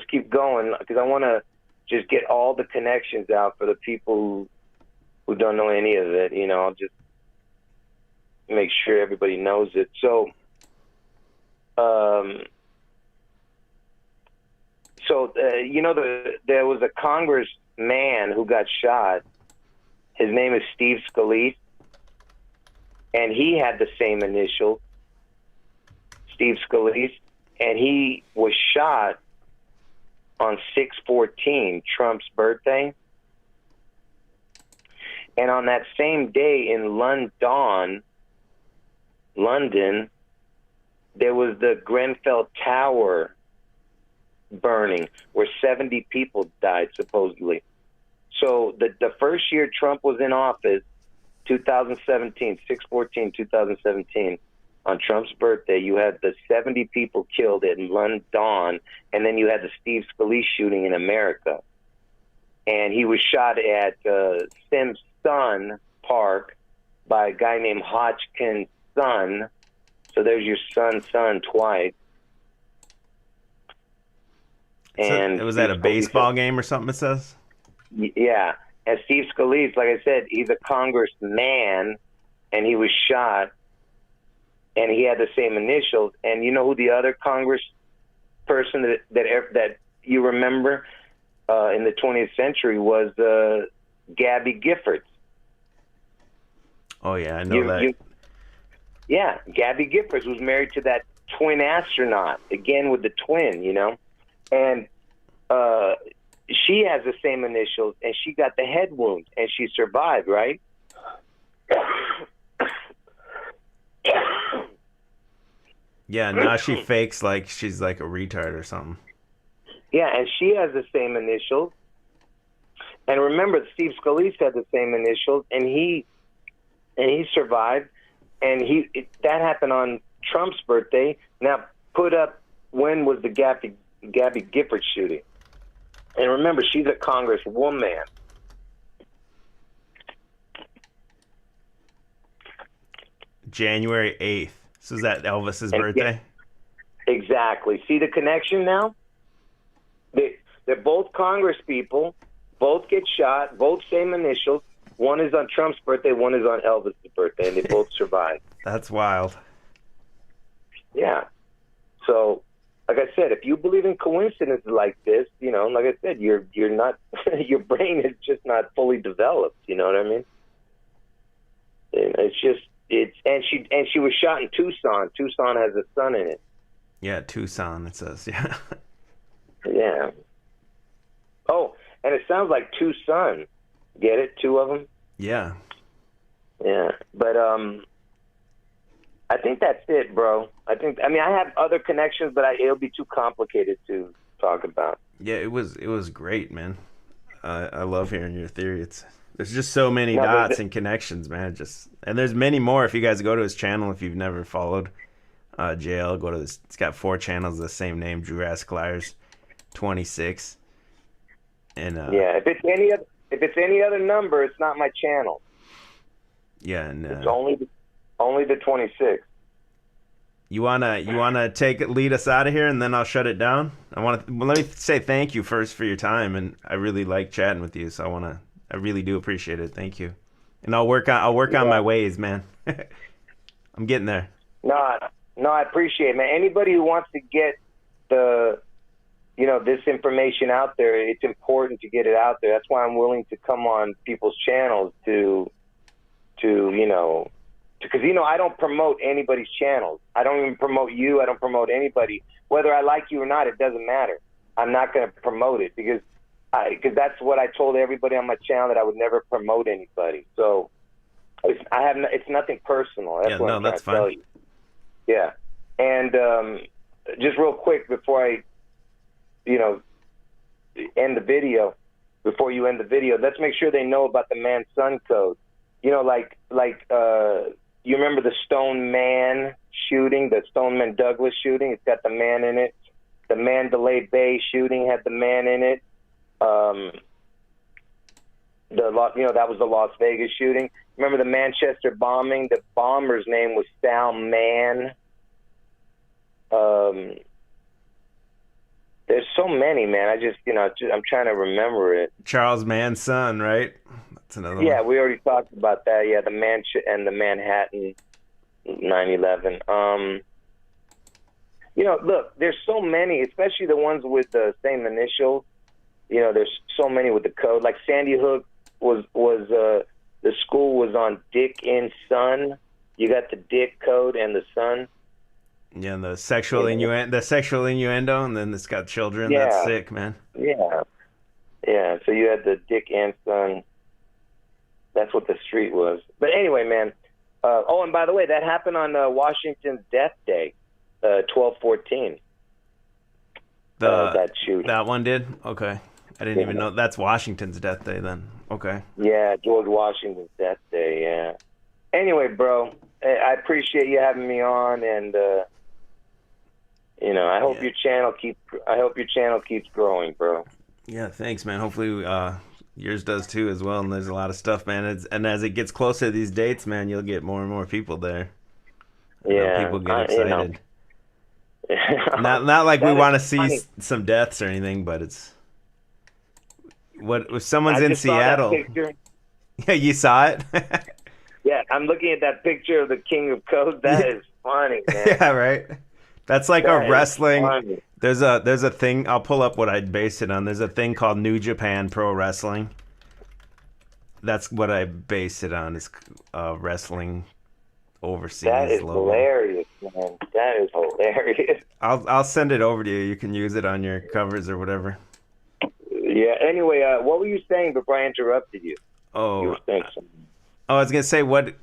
keep going, because I want to just get all the connections out for the people who don't know any of it. You know, I'll just make sure everybody knows it. So, you know, there was a congressman who got shot. His name is Steve Scalise, and he had the same initial, Steve Scalise, and he was shot on 6/14, Trump's birthday. And on that same day in London, there was the Grenfell Tower burning, where 70 people died, supposedly. So the first year Trump was in office, 2017, 6/14/2017, on Trump's birthday, you had the 70 people killed in London, and then you had the Steve Scalise shooting in America. And he was shot at Simpson Park by a guy named Hodgkin's son. So there's your son twice. And so it was at a baseball game or something, it says? Yeah. And Steve Scalise, like I said, he's a congressman, and he was shot, and he had the same initials. And you know who the other congress person that you remember in the 20th century was? Gabby Giffords. Oh, yeah, I know that. Yeah, Gabby Giffords was married to that twin astronaut, again with the twin, you know. And she has the same initials, and she got the head wound, and she survived, right? Yeah, now she fakes like she's like a retard or something. Yeah, and she has the same initials. And remember, Steve Scalise had the same initials, and he survived. And that happened on Trump's birthday. Now, put up when was the Gabby Gifford shooting? And remember, she's a congresswoman. January 8th. So is that Elvis's birthday? Exactly. See the connection now? They're both Congress people. Both get shot. Both same initials. One is on Trump's birthday. One is on Elvis's birthday, and they both survived. That's wild. Yeah. So, like I said, if you believe in coincidences like this, you know, like I said, you're not your brain is just not fully developed. You know what I mean? And she was shot in Tucson. Tucson has a sun in it. Yeah, Tucson. It says yeah. Yeah. Oh, and it sounds like Tucson. Get it? Two of them. Yeah. Yeah, but I think that's it, bro. I have other connections, but it'll be too complicated to talk about. Yeah, it was great, man. I love hearing your theory. There's just so many dots and connections, man. And there's many more. If you guys go to his channel, if you've never followed JL, go to this. It's got 4 channels, the same name, Jewrassic Liars 26. And yeah, if it's any other number, it's not my channel. Yeah, and it's only the 26. You wanna lead us out of here, and then I'll shut it down. Let me say thank you first for your time, and I really like chatting with you. So I really do appreciate it. Thank you, and I'll work on my ways, man. I'm getting there. No, I appreciate it, man. Anybody who wants to get this information out there, it's important to get it out there. That's why I'm willing to come on people's channels because I don't promote anybody's channels. I don't even promote you. I don't promote anybody. Whether I like you or not, it doesn't matter. I'm not going to promote it because that's what I told everybody on my channel, that I would never promote anybody. So it's nothing personal. That's what I'm trying to tell you. Yeah, and just real quick before I end the video. Before you end the video, let's make sure they know about the man-son code. You remember the Stoneman shooting, the Stoneman Douglas shooting? It's got the man in it. The Mandalay Bay shooting had the man in it. That was the Las Vegas shooting. Remember the Manchester bombing? The bomber's name was Sal Mann. There's so many, man. I'm trying to remember it. Charles Mann's son, right? That's another one. Yeah, we already talked about that. Yeah, the Manhattan 9/11. Look, there's so many, especially the ones with the same initials. There's so many with the code. Like Sandy Hook was the school was on Dick and Son. You got the Dick code and the Son. Yeah, and the sexual innuendo, and then it's got children. Yeah. That's sick, man. Yeah. Yeah, so you had the Dick and Son. That's what the street was. But anyway, man. And by the way, that happened on Washington's death day, 12/14. That shoot. That one did? Okay. I didn't even know. That's Washington's death day then. Okay. Yeah, George Washington's death day, yeah. Anyway, bro, I appreciate you having me on, and I hope your channel keeps growing, bro. Yeah, thanks, man. Hopefully yours does too as well. And there's a lot of stuff, man. And as it gets closer to these dates, man, you'll get more and more people there. Yeah, people get excited. Not like we want to see some deaths or anything, but it's if someone's in Seattle. Yeah, you saw it. Yeah, I'm looking at that picture of the King of Code. That is funny, man. Yeah, right. That's like a wrestling. There's a thing. I'll pull up what I'd base it on. There's a thing called New Japan Pro Wrestling. That's what I base it on. Is wrestling overseas. That is hilarious, man. That is hilarious. I'll send it over to you. You can use it on your covers or whatever. Yeah. Anyway, what were you saying before I interrupted you? Oh, you were saying something. Oh, I was gonna say, what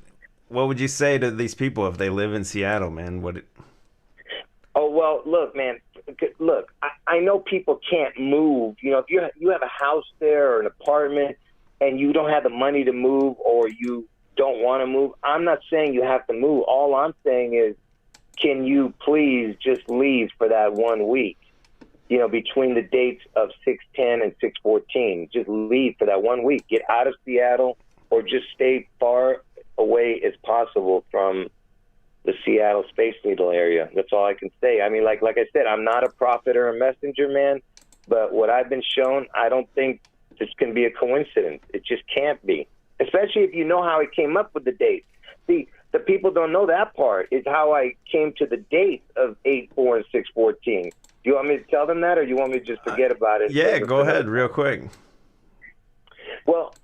would you say to these people if they live in Seattle, man? Oh, well, look, man. Look, I know people can't move. You know, if you have a house there or an apartment and you don't have the money to move or you don't want to move, I'm not saying you have to move. All I'm saying is, can you please just leave for that 1 week? You know, between the dates of 6/10 and 6/14, just leave for that 1 week. Get out of Seattle or just stay far away as possible from the Seattle Space Needle area. That's all I can say. I mean, like I said, I'm not a prophet or a messenger, man, but what I've been shown, I don't think this can be a coincidence. It just can't be, especially if you know how I came up with the date. See, the people don't know that part, is how I came to the date of 8/4 and 6/14. Do you want me to tell them that, or you want me to just forget about it? Yeah, go ahead, real quick. Well,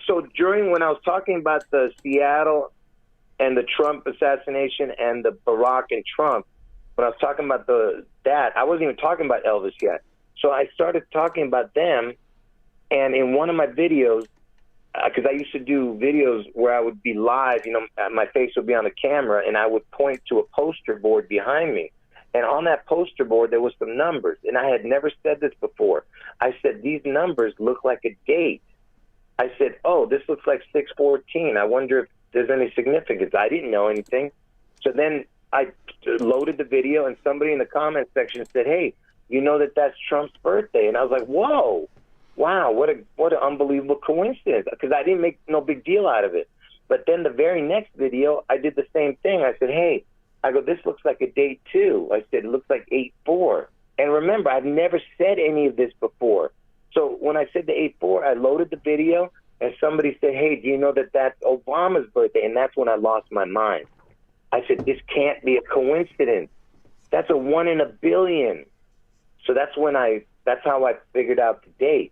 so when I was talking about the Seattle and the Trump assassination and the Barack and Trump, when I was talking about that, I wasn't even talking about Elvis yet. So I started talking about them, and in one of my videos, because I used to do videos where I would be live, you know, my face would be on the camera, and I would point to a poster board behind me. And on that poster board, there was some numbers, and I had never said this before. I said, these numbers look like a date. I said, oh, this looks like 6/14. I wonder if there's any significance. I didn't know anything. So then I loaded the video, and somebody in the comment section said, hey, you know that's Trump's birthday. And I was like, whoa, wow, what an unbelievable coincidence, because I didn't make no big deal out of it. But then the very next video, I did the same thing. I said, hey, this looks like a date too. I said, it looks like 8/4. And remember, I've never said any of this before. So when I said the 8/4, I loaded the video, and somebody said, hey, do you know that's Obama's birthday? And that's when I lost my mind. I said, this can't be a coincidence. That's a 1 in a billion. So that's how I figured out the date.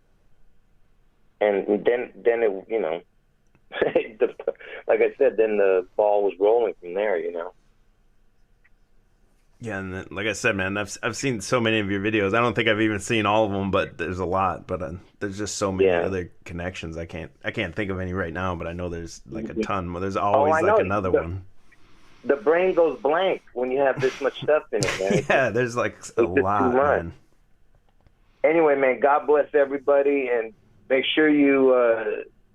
And then it, you know, like I said, then the ball was rolling from there, you know. Yeah, and then, like I said, man, I've seen so many of your videos. I don't think I've even seen all of them, but there's a lot. But there's just so many other connections. I can't think of any right now, but I know there's like a ton. There's always like another one. The brain goes blank when you have this much stuff in it, man. Yeah, there's like a lot, man. Anyway, man, God bless everybody, and make sure you,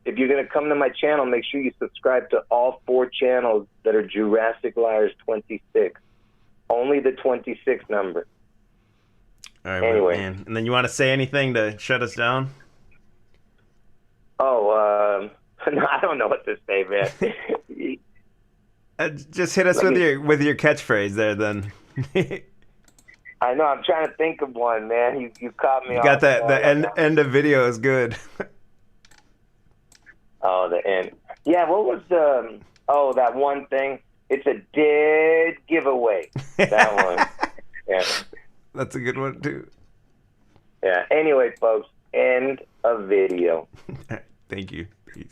if you're gonna come to my channel, make sure you subscribe to all 4 channels that are Jewrassic Liars 26. Only the 26 number. All right, anyway. Man. And then you want to say anything to shut us down? Oh, no, I don't know what to say, man. Just hit us with your catchphrase there, then. I know. I'm trying to think of one, man. You caught me. You got that. The end of video is good. Oh, the end. Yeah. What was the? Oh, that one thing. It's a dead giveaway. That one. Yeah. That's a good one too. Yeah. Anyway, folks, end of video. Thank you. Peace.